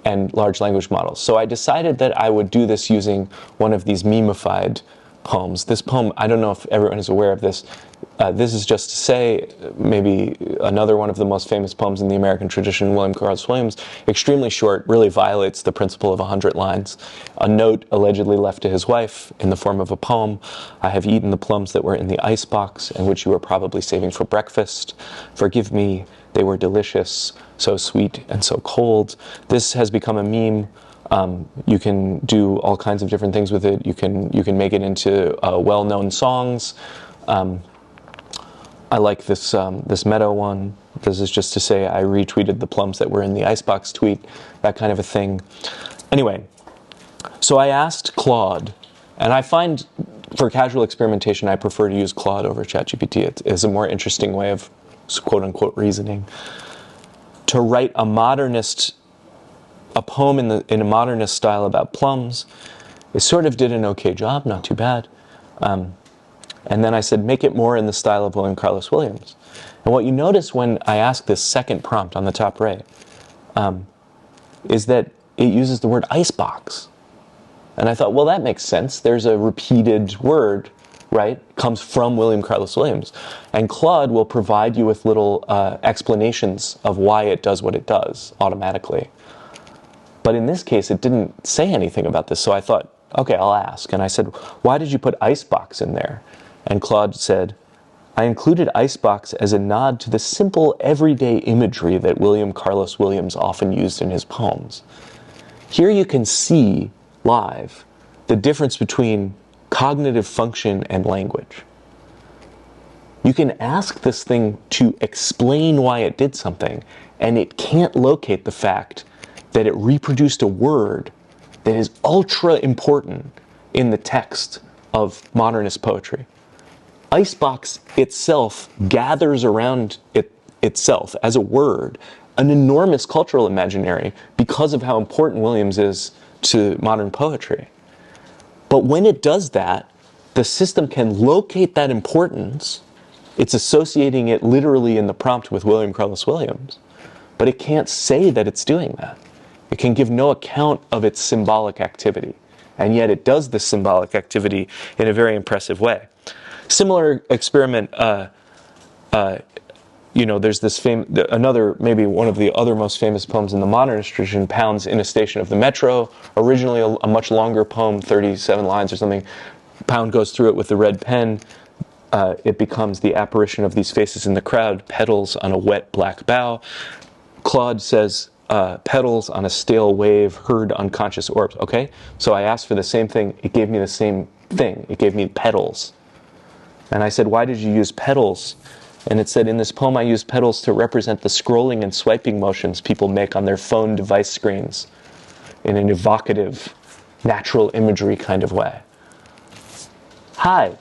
and large language models. So I decided that I would do this using one of these memified poems. This poem, I don't know if everyone is aware of this. This is just to say, maybe another one of the most famous poems in the American tradition, William Carlos Williams, extremely short, really violates the principle of 100 lines. A note allegedly left to his wife in the form of a poem. I have eaten the plums that were in the icebox and which you were probably saving for breakfast. Forgive me, they were delicious, so sweet and so cold. This has become a meme. You can do all kinds of different things with it. You can make it into well-known songs. I like this this Meadow one. This is just to say I retweeted the plums that were in the icebox tweet, that kind of a thing. Anyway, so I asked Claude, and I find for casual experimentation I prefer to use Claude over ChatGPT. It is a more interesting way of quote-unquote reasoning. To write a poem in a modernist style about plums. It sort of did an okay job, not too bad. And then I said, make it more in the style of William Carlos Williams. And what you notice when I ask this second prompt on the top right is that it uses the word icebox. And I thought, well, that makes sense. There's a repeated word, right? Comes from William Carlos Williams. And Claude will provide you with little explanations of why it does what it does automatically. But in this case, it didn't say anything about this. So I thought, okay, I'll ask. And I said, why did you put icebox in there? And Claude said, I included icebox as a nod to the simple everyday imagery that William Carlos Williams often used in his poems. Here you can see live the difference between cognitive function and language. You can ask this thing to explain why it did something, and it can't locate the fact that it reproduced a word that is ultra important in the text of modernist poetry. Icebox itself gathers around itself as a word an enormous cultural imaginary because of how important Williams is to modern poetry. But when it does that, the system can locate that importance. It's associating it literally in the prompt with William Carlos Williams, but it can't say that it's doing that. It can give no account of its symbolic activity, and yet it does this symbolic activity in a very impressive way. Similar experiment, there's this another, maybe one of the other most famous poems in the modernist tradition, Pounds in a Station of the Metro, originally a much longer poem, 37 lines or something. Pound goes through it with the red pen. It becomes the apparition of these faces in the crowd, petals on a wet black bough. Claude says, petals on a stale wave, heard unconscious orbs. Okay, so I asked for the same thing. It gave me the same thing. It gave me petals. And I said, why did you use petals? And it said, in this poem I used petals to represent the scrolling and swiping motions people make on their phone device screens in an evocative, natural imagery kind of way. Hi.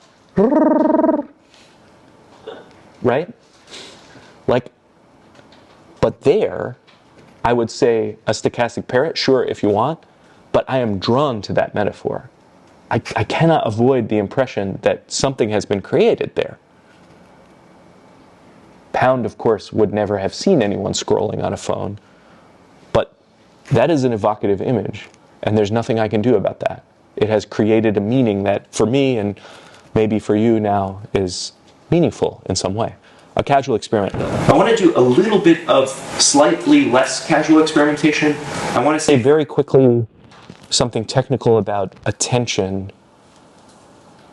Right? Like, but there, I would say a stochastic parrot, sure, if you want, but I am drawn to that metaphor. I cannot avoid the impression that something has been created there. Pound, of course, would never have seen anyone scrolling on a phone, but that is an evocative image, and there's nothing I can do about that. It has created a meaning that, for me, and maybe for you now, is meaningful in some way. A casual experiment. I want to do a little bit of slightly less casual experimentation. I want to say very quickly something technical about attention.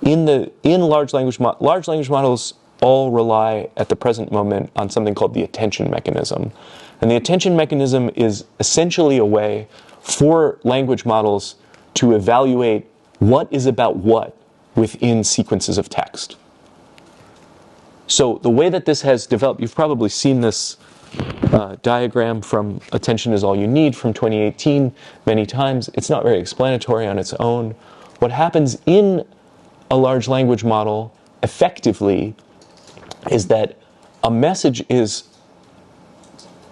In large language models all rely at the present moment on something called the attention mechanism. And the attention mechanism is essentially a way for language models to evaluate what is about what within sequences of text. So the way that this has developed, you've probably seen this diagram from Attention is All You Need from 2018 many times. It's not very explanatory on its own. What happens in a large language model effectively is that a message is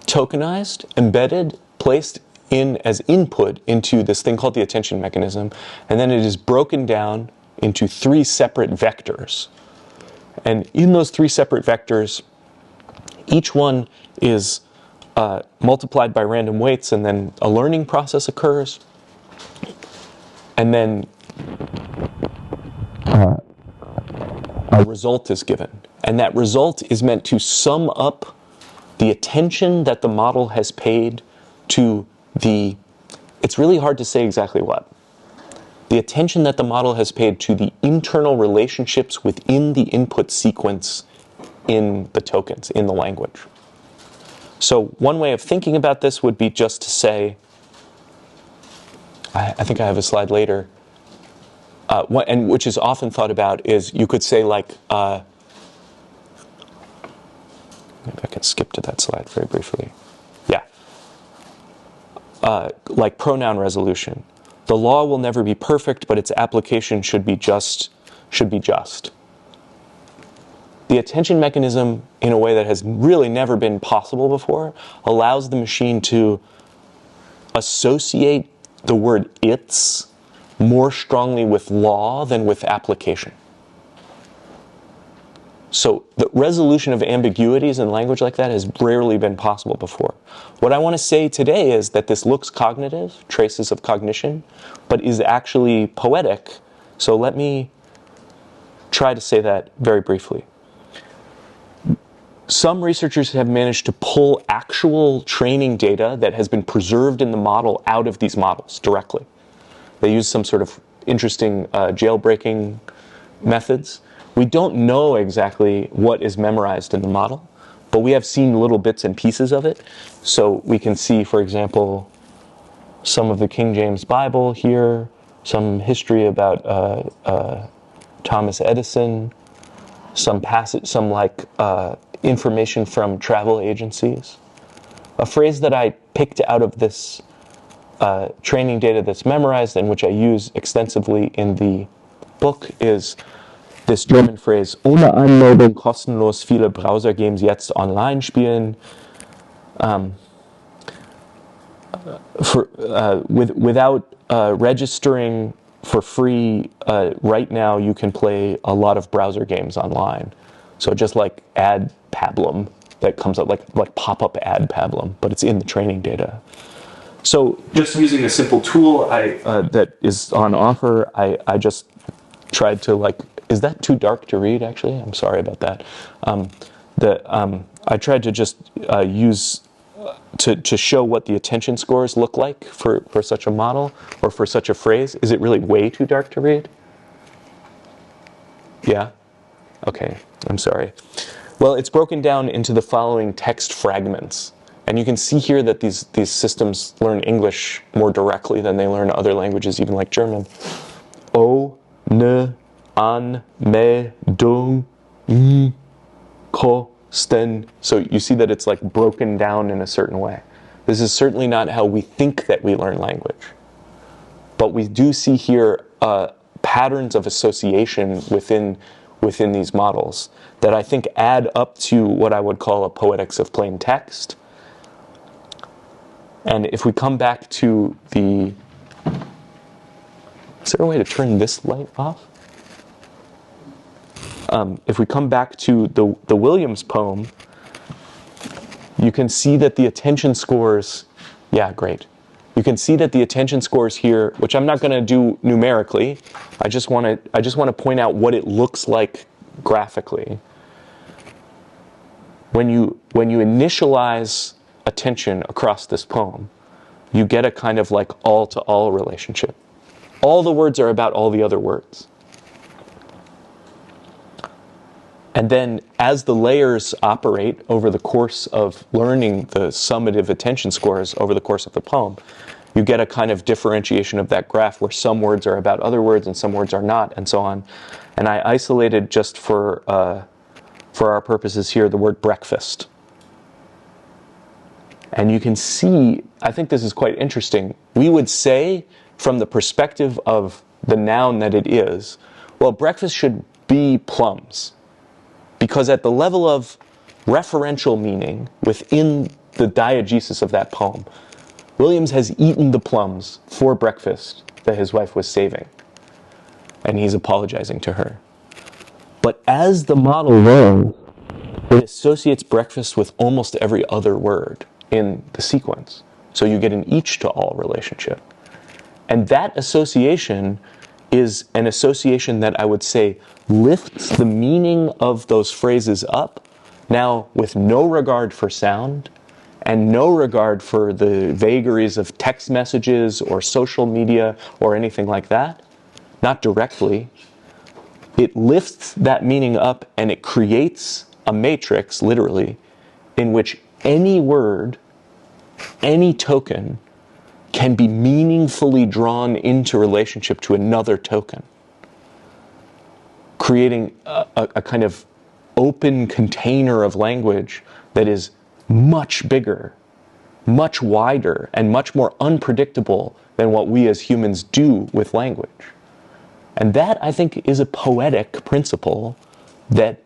tokenized, embedded, placed in as input into this thing called the attention mechanism, and then it is broken down into 3 separate vectors. And in those 3 separate vectors, each one is multiplied by random weights, and then a learning process occurs, and then a result is given. And that result is meant to sum up the attention that the model has paid to the, it's really hard to say exactly what. The attention that the model has paid to the internal relationships within the input sequence in the tokens, in the language. So one way of thinking about this would be just to say, I think I have a slide later, and which is often thought about is you could say like, maybe I can skip to that slide very briefly. Yeah. Like pronoun resolution. The law will never be perfect, but its application should be just. The attention mechanism, in a way that has really never been possible before, allows the machine to associate the word "its" more strongly with law than with application. So the resolution of ambiguities in language like that has rarely been possible before. What I want to say today is that this looks cognitive, traces of cognition, but is actually poetic. So let me try to say that very briefly. Some researchers have managed to pull actual training data that has been preserved in the model out of these models directly. They use some sort of interesting jailbreaking methods. We don't know exactly what is memorized in the model, but we have seen little bits and pieces of it. So we can see, for example, some of the King James Bible here, some history about Thomas Edison, some information from travel agencies. A phrase that I picked out of this training data that's memorized and which I use extensively in the book is this German phrase, ohne Anmeldung kostenlos viele Browser-Games jetzt online spielen. Without registering for free, right now you can play a lot of browser games online. So just like ad pablum that comes up, like pop-up ad pablum, but it's in the training data. So just using a simple tool that is on offer, I just tried to is that too dark to read actually? I'm sorry about that. I tried to just use to show what the attention scores look like for such a model or for such a phrase. Is it really way too dark to read? Yeah? Okay, I'm sorry. Well, it's broken down into the following text fragments. And you can see here that these systems learn English more directly than they learn other languages, even like German. O, ne, an, me, dung, ko, sten. So you see that it's like broken down in a certain way. This is certainly not how we think that we learn language. But we do see here patterns of association within these models that I think add up to what I would call a poetics of plain text. And if we come back to the... Is there a way to turn this light off? If we come back to the Williams poem, you can see that the attention scores... Yeah, great. You can see that the attention scores here, which I'm not going to do numerically. I just want to point out what it looks like graphically. When you initialize attention across this poem, you get a kind of like all-to-all relationship. All the words are about all the other words. And then as the layers operate over the course of learning the summative attention scores over the course of the poem, you get a kind of differentiation of that graph where some words are about other words and some words are not, and so on. And I isolated just for our purposes here the word breakfast. And you can see, I think this is quite interesting. We would say, from the perspective of the noun that it is, well, breakfast should be plums. Because at the level of referential meaning within the diegesis of that poem, Williams has eaten the plums for breakfast that his wife was saving. And he's apologizing to her. But as the model learns, it associates breakfast with almost every other word in the sequence. So you get an each-to-all relationship. And that association is an association that I would say lifts the meaning of those phrases up, now with no regard for sound and no regard for the vagaries of text messages or social media or anything like that, not directly. It lifts that meaning up and it creates a matrix, literally, in which any word, any token, can be meaningfully drawn into relationship to another token, creating a kind of open container of language that is much bigger, much wider, and much more unpredictable than what we as humans do with language. And that, I think, is a poetic principle that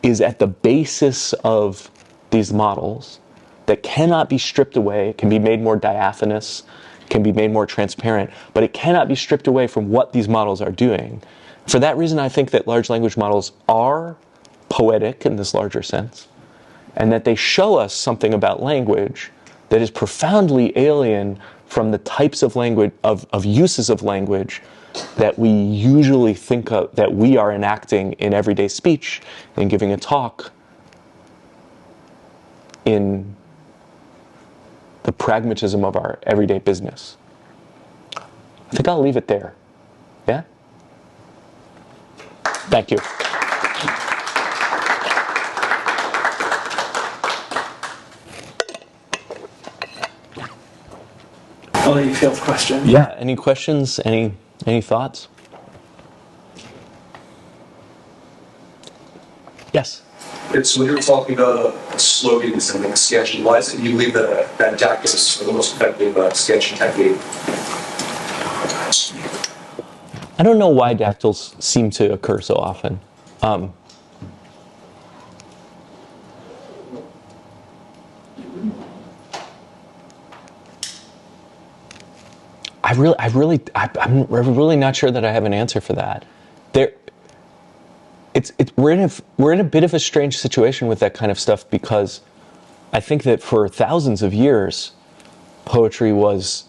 is at the basis of these models that cannot be stripped away. It can be made more diaphanous, can be made more transparent, but it cannot be stripped away from what these models are doing. For that reason, I think that large language models are poetic in this larger sense, and that they show us something about language that is profoundly alien from the types of language, of uses of language that we usually think of, that we are enacting in everyday speech, in giving a talk, in the pragmatism of our everyday business. I think I'll leave it there. Yeah? Thank you. I'll let you field questions. Yeah, any questions? Any thoughts? Yes? It's when you were talking about slogans and like sketching, why is it you believe that dactyls is the most effective sketching technique? I don't know why dactyls seem to occur so often. I'm really not sure that I have an answer for that. We're in a bit of a strange situation with that kind of stuff, because I think that for thousands of years, poetry was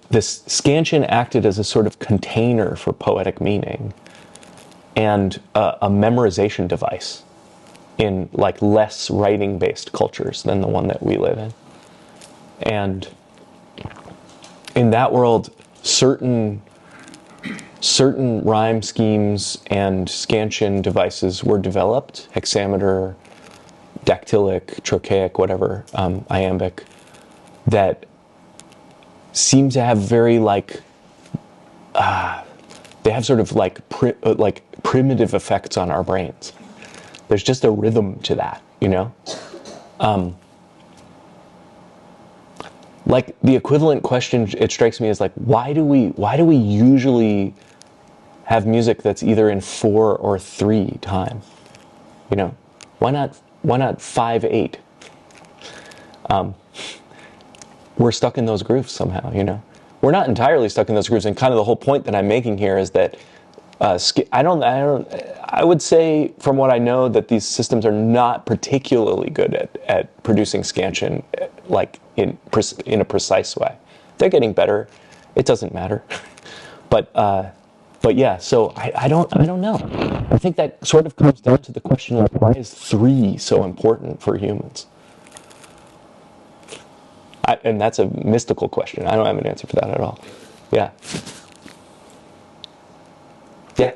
this scansion acted as a sort of container for poetic meaning and a memorization device in like less writing-based cultures than the one that we live in. And in that world, certain rhyme schemes and scansion devices were developed, hexameter, dactylic, trochaic, whatever, iambic, that seem to have very like, they have sort of like primitive effects on our brains. There's just a rhythm to that, you know? Like the equivalent question, it strikes me as like, why do we usually have music that's either in 4 or 3 time? You know, why not 5/8? We're stuck in those grooves somehow, you know. We're not entirely stuck in those grooves, and kind of the whole point that I'm making here is that I would say from what I know that these systems are not particularly good at producing scansion like in a precise way. They're getting better. It doesn't matter, but yeah. So I don't know. I think that sort of comes down to the question like, why is 3 so important for humans? And that's a mystical question. I don't have an answer for that at all. Yeah. Yeah.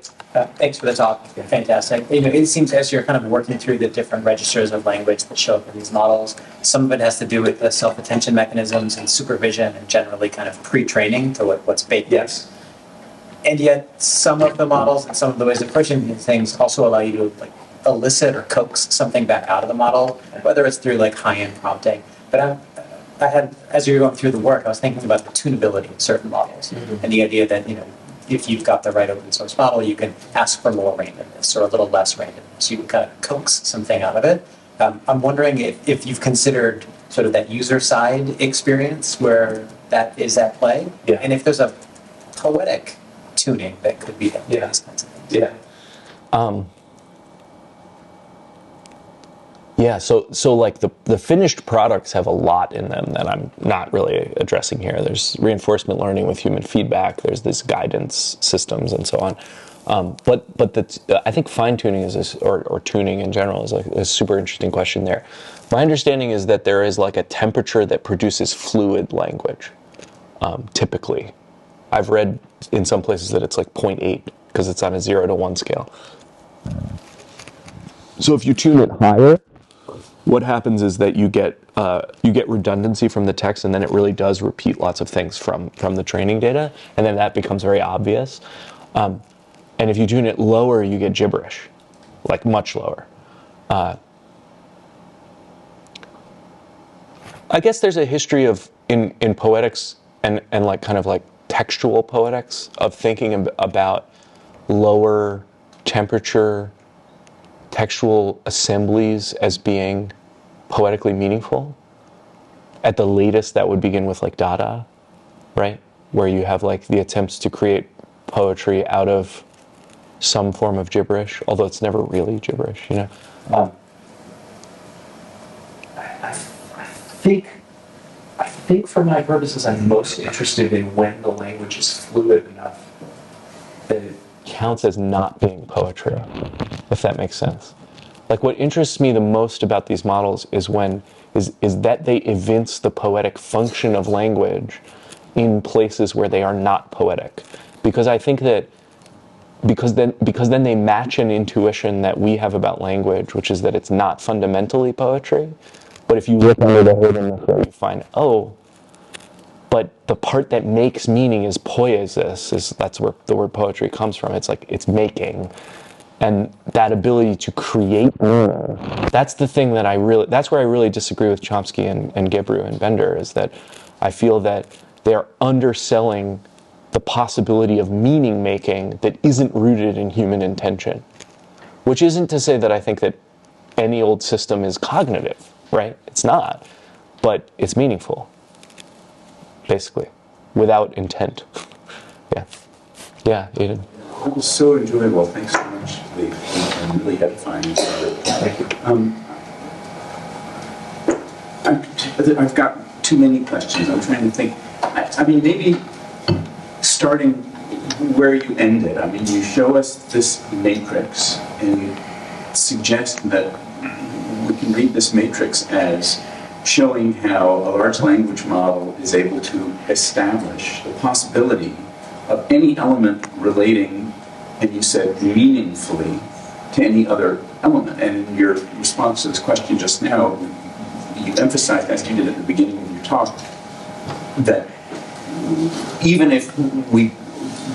Thanks for the talk. Fantastic. You know, it seems as you're kind of working through the different registers of language that show up in these models, some of it has to do with the self-attention mechanisms and supervision and generally kind of pre-training to what's baked in. Yes. And yet some of the models and some of the ways of approaching these things also allow you to like elicit or coax something back out of the model, whether it's through like high-end prompting. But I had, as you were going through the work, I was thinking about the tunability of certain models and the idea that, you know, if you've got the right open source model, you can ask for more randomness or a little less randomness. You can kind of coax something out of it. I'm wondering if you've considered sort of that user side experience where that is at play, and if there's a poetic tuning that could be done for these kinds of things. Yeah. Yeah, so like the finished products have a lot in them that I'm not really addressing here. There's reinforcement learning with human feedback. There's this guidance systems and so on. But I think fine tuning or tuning in general is like a super interesting question there. My understanding is that there is like a temperature that produces fluid language. Typically, I've read in some places that it's like 0.8 because it's on a 0 to 1 scale. So if you tune it higher, what happens is that you get redundancy from the text, and then it really does repeat lots of things from the training data, and then that becomes very obvious. And if you tune it lower, you get gibberish, like much lower. I guess there's a history of in poetics and like kind of like textual poetics of thinking about lower temperature textual assemblies as being poetically meaningful. At the latest, that would begin with like Dada, right? Where you have like the attempts to create poetry out of some form of gibberish, although it's never really gibberish, you know? I think for my purposes, I'm most interested in when the language is fluid enough that it counts as not being poetry, if that makes sense. Like what interests me the most about these models is that they evince the poetic function of language in places where they are not poetic. Because I think that because then they match an intuition that we have about language, which is that it's not fundamentally poetry. But if you look under the hood in the show, you find, but the part that makes meaning is poiesis, that's where the word poetry comes from. It's like, it's making. And that ability to create meaning, that's the thing that that's where I really disagree with Chomsky and Gebru and Bender, is that I feel that they're underselling the possibility of meaning making that isn't rooted in human intention. Which isn't to say that I think that any old system is cognitive, right? It's not, but it's meaningful. Basically, without intent. Yeah, Aiden. It was so enjoyable. Thanks so much, Leif. And really edifying. Thank you. I've got too many questions. I'm trying to think. I mean, maybe starting where you ended. I mean, you show us this matrix and suggest that we can read this matrix as showing how a large language model is able to establish the possibility of any element relating, and you said meaningfully, to any other element. And in your response to this question just now, you emphasized, as you did at the beginning of your talk, that even if we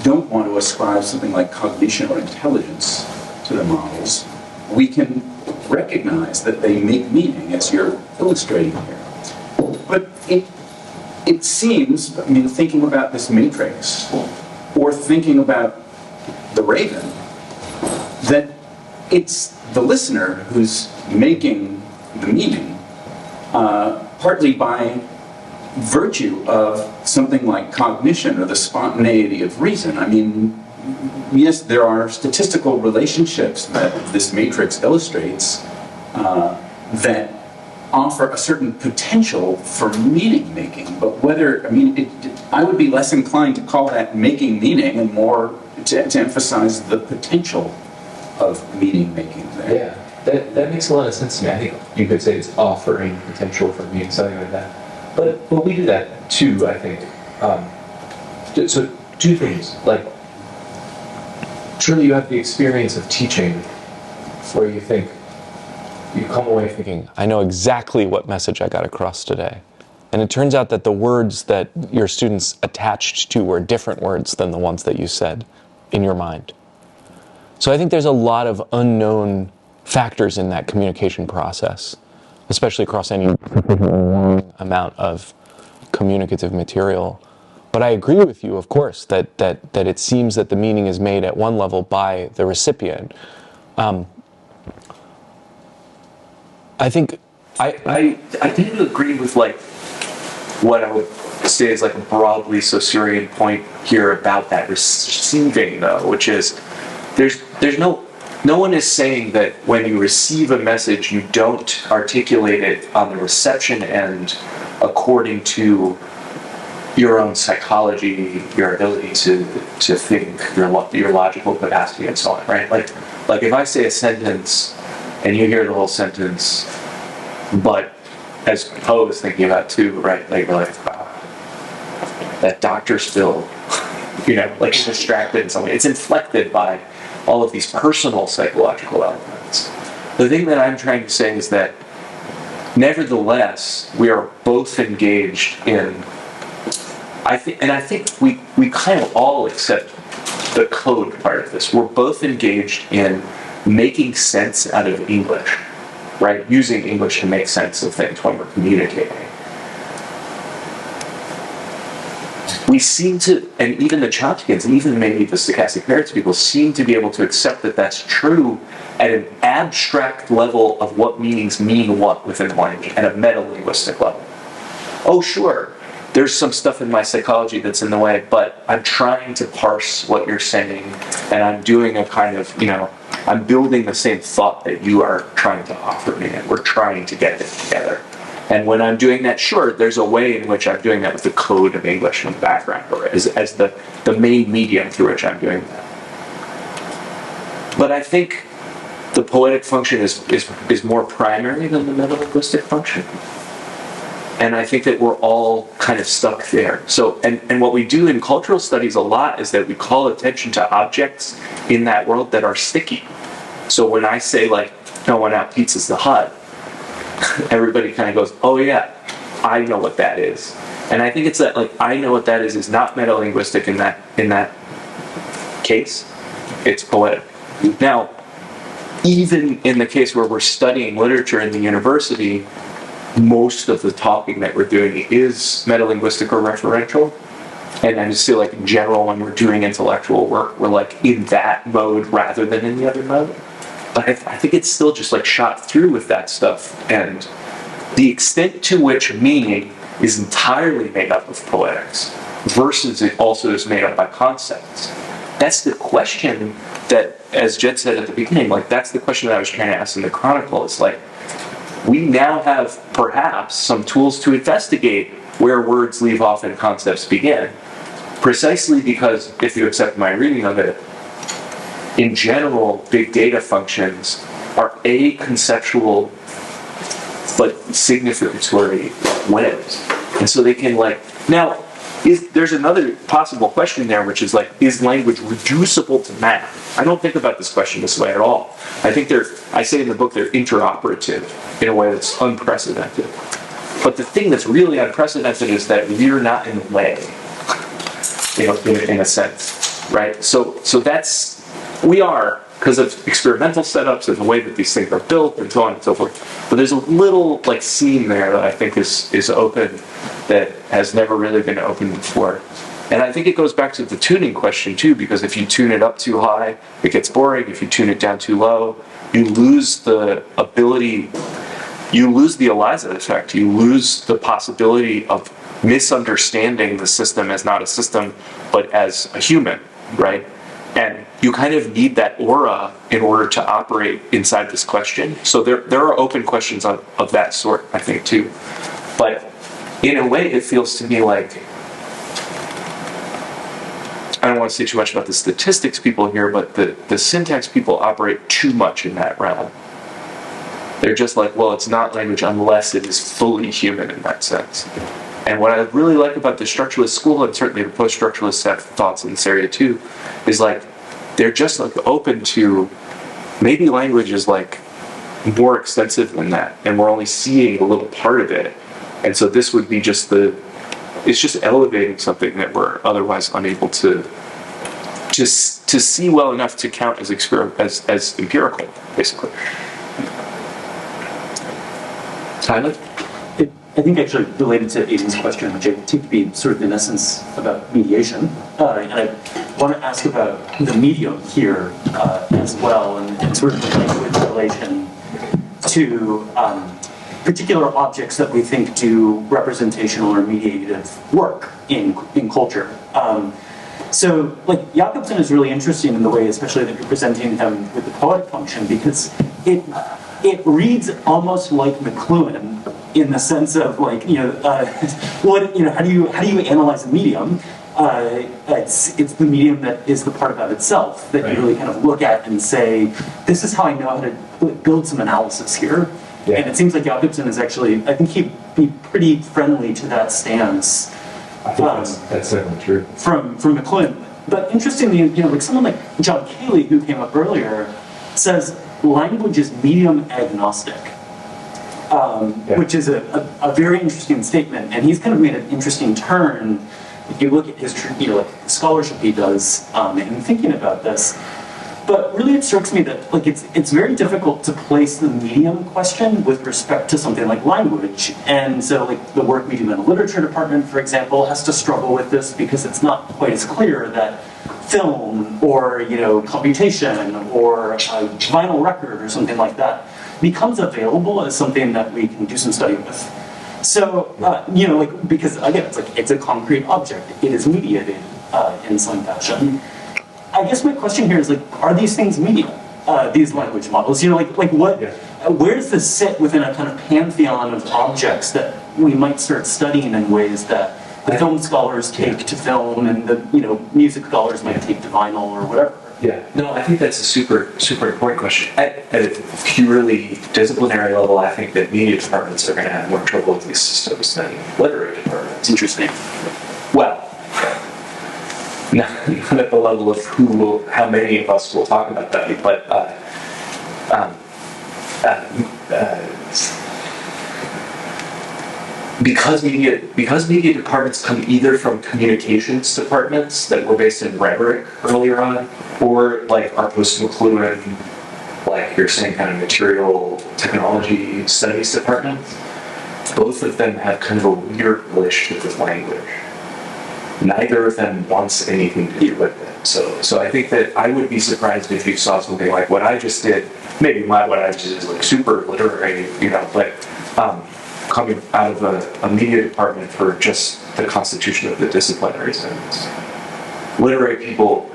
don't want to ascribe something like cognition or intelligence to the models, we can recognize that they make meaning, as you're illustrating here. But it seems, I mean, thinking about this matrix, or thinking about the raven, that it's the listener who's making the meaning, partly by virtue of something like cognition or the spontaneity of reason. I mean, yes, there are statistical relationships that this matrix illustrates that offer a certain potential for meaning making, but whether, I mean, I would be less inclined to call that making meaning and more to emphasize the potential of meaning making there. Yeah, that makes a lot of sense to me. I think you could say it's offering potential for meaning, something like that. But we do that too, I think. So two things, like, surely you have the experience of teaching where you think, you come away thinking, I know exactly what message I got across today. And it turns out that the words that your students attached to were different words than the ones that you said in your mind. So I think there's a lot of unknown factors in that communication process, especially across any long amount of communicative material. But I agree with you, of course, that it seems that the meaning is made at one level by the recipient. I think I tend to agree with like what I would say is like a broadly Saussurean point here about that receiving, though, which is there's no one is saying that when you receive a message you don't articulate it on the reception end according to your own psychology, your ability to think, your logical capacity, and so on, right? Like if I say a sentence and you hear the whole sentence, but as Poe was thinking about too, right? Like you're like, wow, that doctor's bill, you know, like it's distracted in some way. It's inflected by all of these personal psychological elements. The thing that I'm trying to say is that nevertheless, we are both engaged in, I think we kind of all accept the code part of this. We're both engaged in making sense out of English, right? Using English to make sense of things when we're communicating. We seem to, and even the Chomskyans, and even maybe the stochastic parrots people, seem to be able to accept that that's true at an abstract level of what meanings mean what within the language, at a meta-linguistic level. Oh, sure, there's some stuff in my psychology that's in the way, but I'm trying to parse what you're saying, and I'm doing a kind of, you know, I'm building the same thought that you are trying to offer me, and we're trying to get it together. And when I'm doing that, sure, there's a way in which I'm doing that with the code of English in the background, or as the main medium through which I'm doing that. But I think the poetic function is more primary than the meta-linguistic function. And I think that we're all kind of stuck there. So, and what we do in cultural studies a lot is that we call attention to objects in that world that are sticky. So when I say, like, no one out Pizza's the Hut, everybody kind of goes, oh yeah, I know what that is. And I think it's that, like, I know what that is not meta-linguistic in that case. It's poetic. Now, even in the case where we're studying literature in the university, most of the talking that we're doing is meta-linguistic or referential. And I just feel like in general, when we're doing intellectual work, we're like in that mode rather than in the other mode. But I think it's still just like shot through with that stuff. And the extent to which meaning is entirely made up of poetics versus it also is made up by concepts. That's the question that, as Jed said at the beginning, like that's the question that I was trying to ask in the Chronicle. It's like, we now have perhaps some tools to investigate where words leave off and concepts begin. Precisely because, if you accept my reading of it, in general, big data functions are conceptual but significatory ways. And so they can, like, now, there's another possible question there, which is like, is language reducible to math? I don't think about this question this way at all. I think I say in the book, they're interoperative in a way that's unprecedented. But the thing that's really unprecedented is that we're not in the way, in a sense, right? So we are, because of experimental setups and the way that these things are built and so on and so forth. But there's a little like seam there that I think is open that has never really been open before. And I think it goes back to the tuning question too, because if you tune it up too high, it gets boring. If you tune it down too low, you lose the ability, you lose the Eliza effect, you lose the possibility of misunderstanding the system as not a system, but as a human, right? And you kind of need that aura in order to operate inside this question. So there are open questions of that sort, I think, too. But in a way, it feels to me like, I don't want to say too much about the statistics people here, but the syntax people operate too much in that realm. They're just like, well, it's not language unless it is fully human in that sense. And what I really like about the structuralist school, and certainly the post-structuralists have thoughts in this area too, is like, they're just like open to, maybe language is like more extensive than that, and we're only seeing a little part of it. And so this would be just it's just elevating something that we're otherwise unable to see well enough to count as empirical, basically. Tyler? I think actually related to Aidan's question, which I take to be sort of in essence about mediation, and I want to ask about the medium here as well, and sort of the language relation to particular objects that we think do representational or mediative work in culture. So, like, Jakobson is really interesting in the way, especially that you're presenting him with the poetic function, because it reads almost like McLuhan in the sense of like, how do you analyze a medium? It's the medium that is the part about itself that you really kind of look at and say, this is how I know how to build some analysis here. Yeah. And it seems like Jakobson is actually, I think he'd be pretty friendly to that stance. I think that's certainly true. From McLuhan. But interestingly, like someone like John Cayley, who came up earlier, says language is medium agnostic, which is a very interesting statement. And he's kind of made an interesting turn. If you look at his, like the scholarship he does in thinking about this. But really, it strikes me that like it's very difficult to place the medium question with respect to something like language. And so, like the work we do in the literature department, for example, has to struggle with this because it's not quite as clear that film or computation or a vinyl record or something like that becomes available as something that we can do some study with. So because again, it's a concrete object. It is mediated in some fashion. I guess my question here is like, are these things media? These language models, what? Yeah. Where does this sit within a kind of pantheon of objects that we might start studying in ways that the film scholars take to film, and the music scholars might take to vinyl or whatever? Yeah, no, I think that's a super important question. At a purely disciplinary level, I think that media departments are going to have more trouble with these systems than literary departments. Interesting. Well, not at the level of how many of us will talk about that, but because media departments come either from communications departments that were based in rhetoric earlier on, or like our post-McLuhan, like you're saying, kind of material technology studies departments, both of them have kind of a weird relationship with language. Neither of them wants anything to do with it. So I think that I would be surprised if you saw something like what I just did. Maybe what I just did is like super literary, but coming out of a media department for just the constitution of the disciplinary sense. Literary people,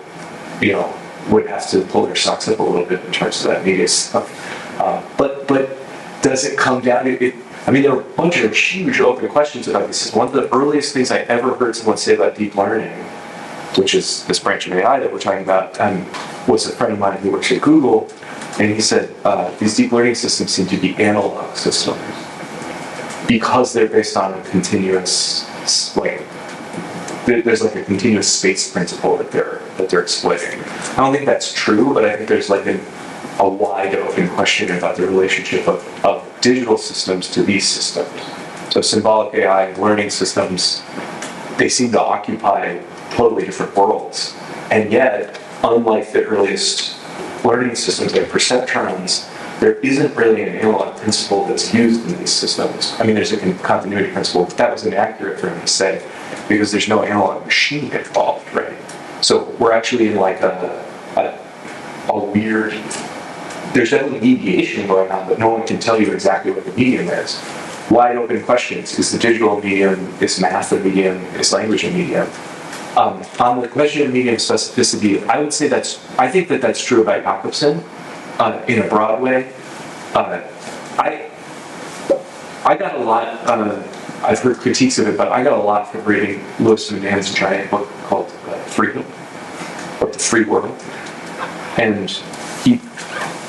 would have to pull their socks up a little bit in terms of that media stuff. But does it come down to it? I mean, there are a bunch of huge open questions about this. One of the earliest things I ever heard someone say about deep learning, which is this branch of AI that we're talking about, was a friend of mine who works at Google, and he said, these deep learning systems seem to be analog systems because they're based on a continuous, there's like a continuous space principle that they're exploiting. I don't think that's true, but I think there's like a wide open question about the relationship of digital systems to these systems. So symbolic AI and learning systems, they seem to occupy totally different worlds. And yet, unlike the earliest learning systems like perceptrons, there isn't really an analog principle that's used in these systems. I mean, there's a continuity principle, but that was inaccurate for him to say, because there's no analog machine involved, right? So we're actually in like a weird, there's definitely mediation going on, but no one can tell you exactly what the medium is. Wide open questions. Is the digital medium, is math a medium, is language a medium? On the question of medium specificity, I would say I think that's true about Jakobson in a broad way. I got a lot, I've heard critiques of it, but I got a lot from reading Lewis Mandan's giant book called Freedom, or The Free World. And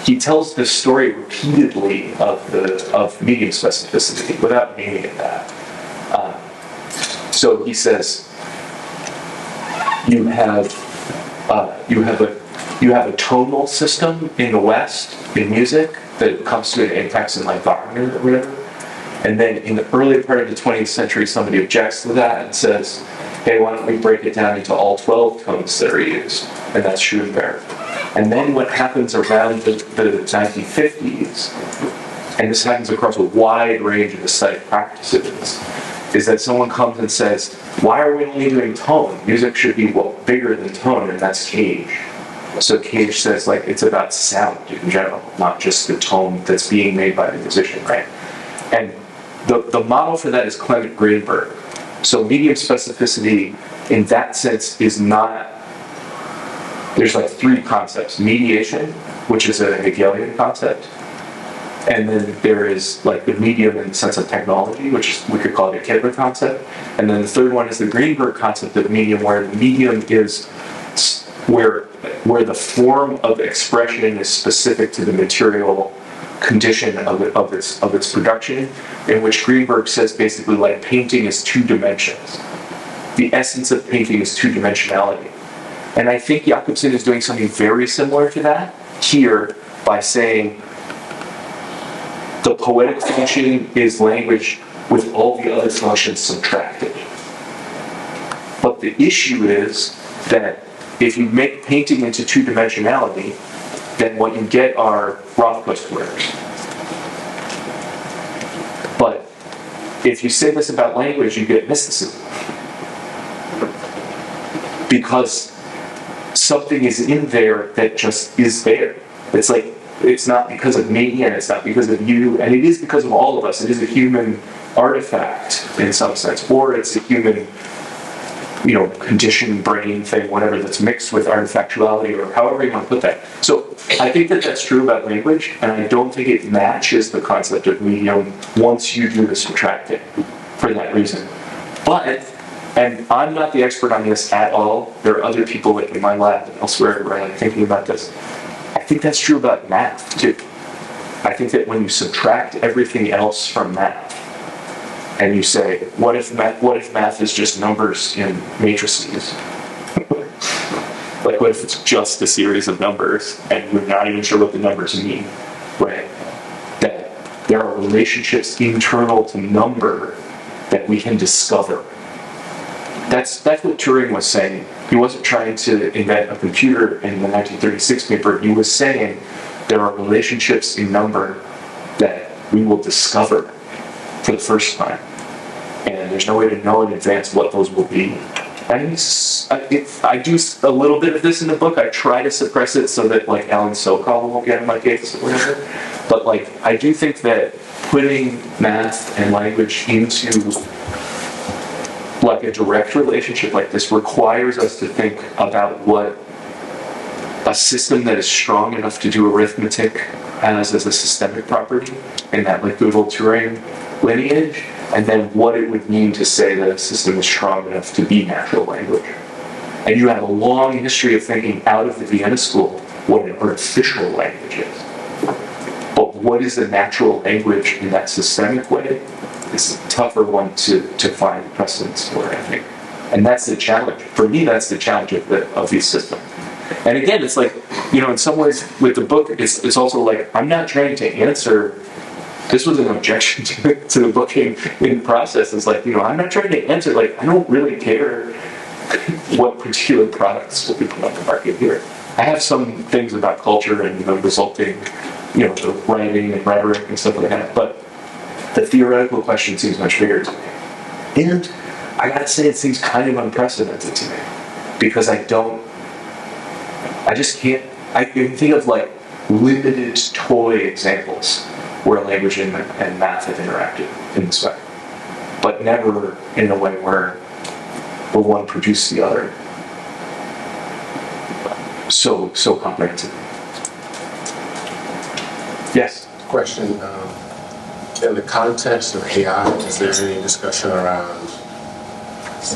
he tells this story repeatedly of medium specificity without naming it that. So he says, you have a tonal system in the West in music that comes to an apex in like Wagner or whatever, and then in the early part of the 20th century, somebody objects to that and says, "Hey, why don't we break it down into all 12 tones that are used?" And that's Schoenberg. And then what happens around the 1950s, and this happens across a wide range of aesthetic practices, is that someone comes and says, why are we only doing tone? Music should be bigger than tone, and that's Cage. So Cage says like it's about sound in general, not just the tone that's being made by the musician, right? And the model for that is Clement Greenberg. So medium specificity in that sense is not, there's like three concepts. Mediation, which is a Hegelian concept. And then there is like the medium in the sense of technology, which is, we could call it a Kidler concept. And then the third one is the Greenberg concept of medium, where the medium is where the form of expression is specific to the material condition of its production, in which Greenberg says basically like painting is two dimensions. The essence of painting is two-dimensionality. And I think Jakobson is doing something very similar to that here by saying the poetic function is language with all the other functions subtracted. But the issue is that if you make painting into two-dimensionality, then what you get are Rothko squares. But if you say this about language, you get mysticism. Because something is in there that just is there. It's like, it's not because of me, and it's not because of you, and it is because of all of us. It is a human artifact in some sense, or it's a human, conditioned brain thing, whatever, that's mixed with artifactuality, or however you want to put that. So I think that that's true about language, and I don't think it matches the concept of medium once you do the subtracting for that reason. But, and I'm not the expert on this at all, there are other people in my lab and elsewhere where I'm thinking about this. I think that's true about math, too. I think that when you subtract everything else from math, and you say, what if math is just numbers in matrices? Like, what if it's just a series of numbers, and we're not even sure what the numbers mean, right? That there are relationships internal to number that we can discover. That's what Turing was saying. He wasn't trying to invent a computer in the 1936 paper. He was saying there are relationships in number that we will discover for the first time. And there's no way to know in advance what those will be. And I do a little bit of this in the book. I try to suppress it so that like Alan Sokol won't get in my case or whatever. But like, I do think that putting math and language into like a direct relationship like this requires us to think about what a system that is strong enough to do arithmetic has as a systemic property in that like Gödel Turing lineage, and then what it would mean to say that a system is strong enough to be natural language. And you have a long history of thinking out of the Vienna School what an artificial language is. But what is a natural language in that systemic way? It's a tougher one to find precedence for, I think. And that's the challenge. For me, that's the challenge of these systems. And again, it's like, in some ways with the book, it's also like, I'm not trying to answer, this was an objection to the book in process. It's like, I'm not trying to answer, like, I don't really care what particular products will be put on the market here. I have some things about culture and the resulting, the writing and rhetoric and stuff like that, but the theoretical question seems much bigger to me. And I gotta say, it seems kind of unprecedented to me, because I just can't, I can think of like limited toy examples where language and math have interacted in this way, but never in a way where the one produced the other so comprehensive. Yes? Question, in the context of AI, is there any discussion around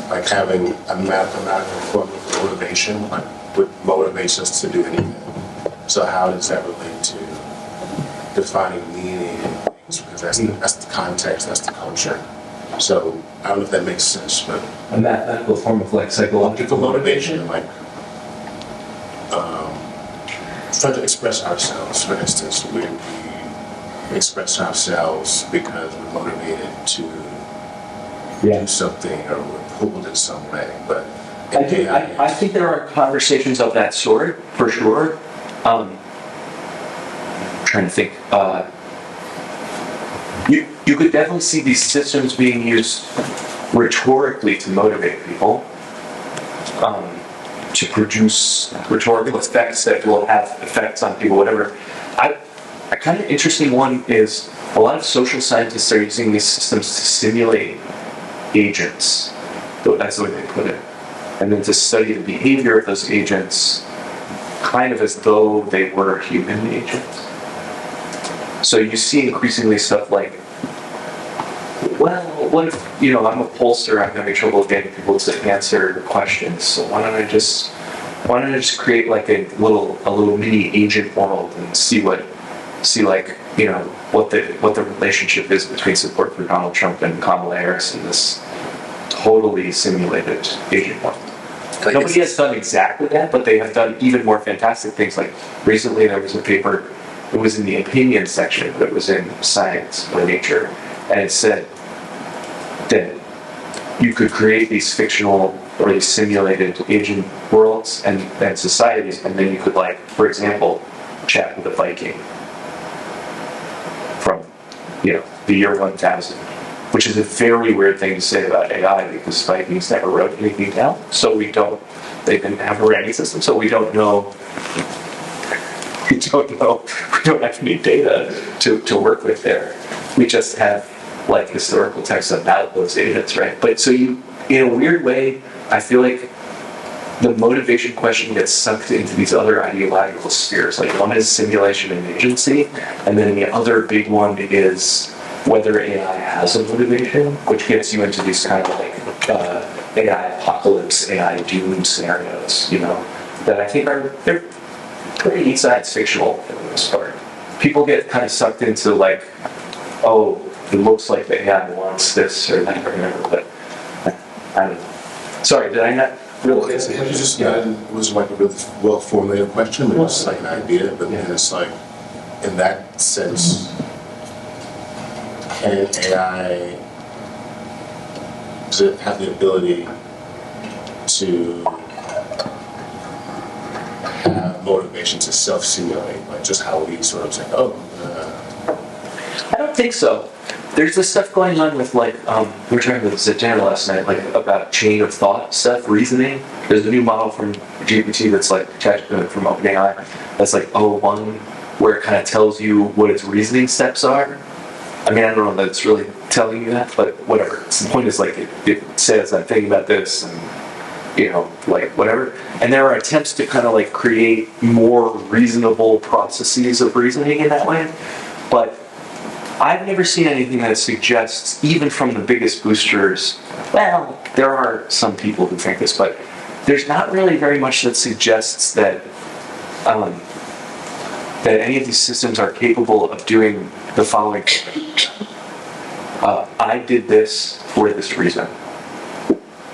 like having a mathematical formula for motivation, like what motivates us to do anything? So how does that relate to defining meaning and things? Because that's the context, that's the culture. So I don't know if that makes sense, but A mathematical form of like psychological motivation, like trying to express ourselves. For instance, we express ourselves because we're motivated to do something, or we're pulled in some way. But I think there are conversations of that sort, for sure. I'm trying to think. You could definitely see these systems being used rhetorically to motivate people, to produce rhetorical effects that will have effects on people, whatever. A kind of interesting one is a lot of social scientists are using these systems to simulate agents. That's the way they put it. And then to study the behavior of those agents kind of as though they were human agents. So you see increasingly stuff like, well, what if, I'm a pollster, I'm having trouble getting people to answer questions, so why don't I just create like a little mini agent world and see what the relationship is between support for Donald Trump and Kamala Harris in this totally simulated agent world. Nobody has done exactly that, but they have done even more fantastic things. Like recently there was a paper, it was in the opinion section, but it was in Science or Nature, and it said that you could create these fictional or these simulated agent worlds and societies, and then you could, like, for example, chat with a Viking from, the year 1000, which is a very weird thing to say about AI because Vikings never wrote anything down, so they didn't have a writing system, so we don't have any data to work with there. We just have like historical texts about those agents, right? But so in a weird way, I feel like the motivation question gets sucked into these other ideological spheres. Like one is simulation and agency, and then the other big one is whether AI has a motivation, which gets you into these kind of like AI apocalypse, AI doom scenarios, that I think they're pretty science fictional for the most part. People get kind of sucked into like, oh, it looks like the AI wants this or that or whatever, but I don't know. Sorry, did I not really answer it? It was like a really well-formulated question, but it's like an idea, but then it's like, in that sense, can AI, does it have the ability to have motivation to self-simulate, like just how we sort of say, I don't think so. There's this stuff going on with like, we were talking about this at dinner last night, like about chain of thought stuff, reasoning. There's a new model from GPT that's like, from OpenAI, that's like O1, where it kind of tells you what its reasoning steps are. I mean, I don't know that it's really telling you that, but whatever. The point is like, it says, I'm thinking about this, and like whatever. And there are attempts to kind of like create more reasonable processes of reasoning in that way, but I've never seen anything that suggests, even from the biggest boosters, well, there are some people who think this, but there's not really very much that suggests that that any of these systems are capable of doing the following. I did this for this reason.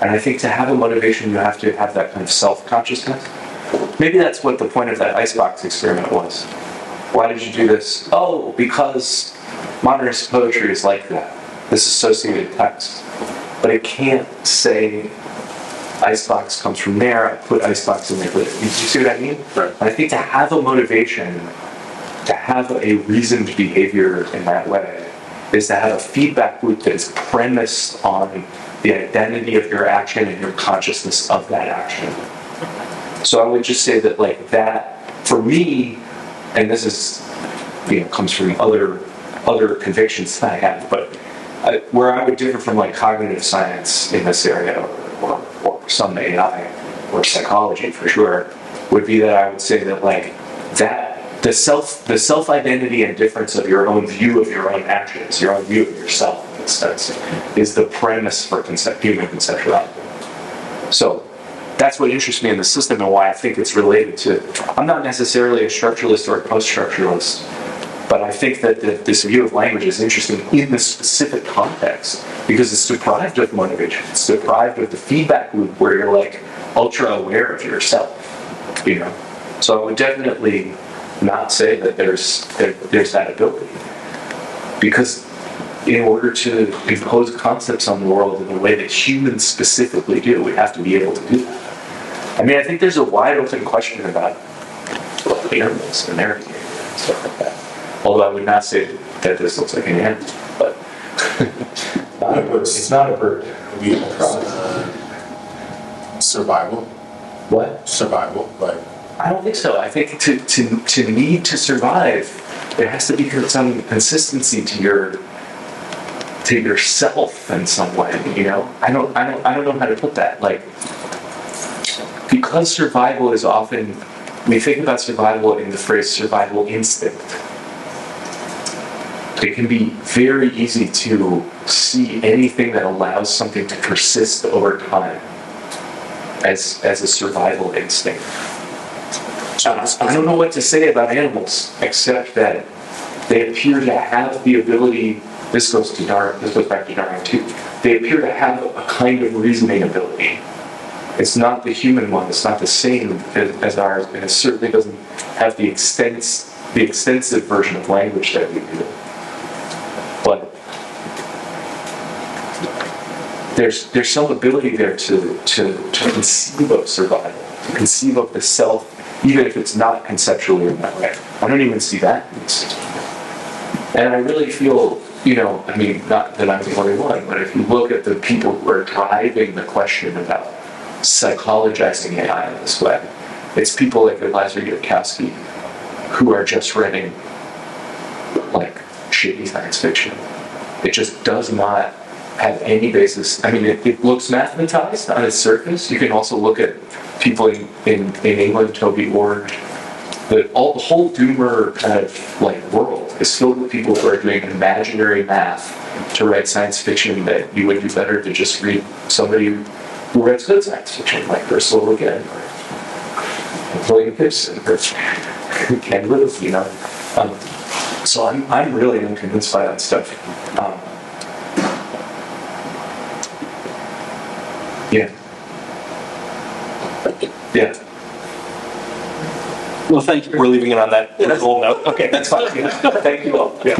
And I think to have a motivation, you have to have that kind of self-consciousness. Maybe that's what the point of that icebox experiment was. Why did you do this? Oh, because modernist poetry is like that. This associated text. But it can't say icebox comes from there, I put icebox in there. You see what I mean? Right. And I think to have a motivation, to have a reasoned behavior in that way, is to have a feedback loop that is premised on the identity of your action and your consciousness of that action. So I would just say that, like, that, for me, and this is, comes from other convictions that I have, but where I would differ from, like, cognitive science in this area, or some AI, or psychology for sure, would be that I would say that, like, that the self-identity and difference of your own view of your own actions, your own view of yourself, in a sense, is the premise for human conceptuality. So that's what interests me in the system and why I think it's related to. I'm not necessarily a structuralist or a post-structuralist, but I think that this view of language is interesting in the specific context because it's deprived of motivation. It's deprived of the feedback loop where you're, like, ultra aware of yourself. So I would definitely not say that there's that ability, because in order to impose concepts on the world in the way that humans specifically do, we have to be able to do that. I mean, I think there's a wide open question about animals and their behavior and stuff like that. Although I would not say that this looks like an animal, but it's not a bird. Survival. What? Survival, like. I don't think so. I think to need to survive, there has to be some consistency to yourself in some way. I don't know how to put that. Like, because survival is often, we think about survival in the phrase survival instinct. It can be very easy to see anything that allows something to persist over time as a survival instinct. I don't know what to say about animals, except that they appear to have the ability. This goes back to Darwin too. They appear to have a kind of reasoning ability. It's not the human one. It's not the same as ours, and it certainly doesn't have the extensive version of language that we do. But there's some ability there to conceive of survival, to conceive of the self, even if it's not conceptually in that way. I don't even see that in this system. And I really feel, I mean, not that I'm the only one, but if you look at the people who are driving the question about psychologizing AI in this way, it's people like Eliza Yudkowsky who are just writing, like, shitty science fiction. It just does not have any basis. I mean, it looks mathematized on its surface. You can also look at people in England, Toby Ward. The whole doomer kind of, like, world is filled with people who are doing imaginary math to write science fiction that you would do better to just read somebody who writes good science fiction, like Ursula Le Guin or William Gibson or Ken Litt, So I'm really unconvinced by that stuff. Yeah. Well, thank you. We're leaving it on that little note. Okay, that's fine. Yeah. Thank you all. Yeah.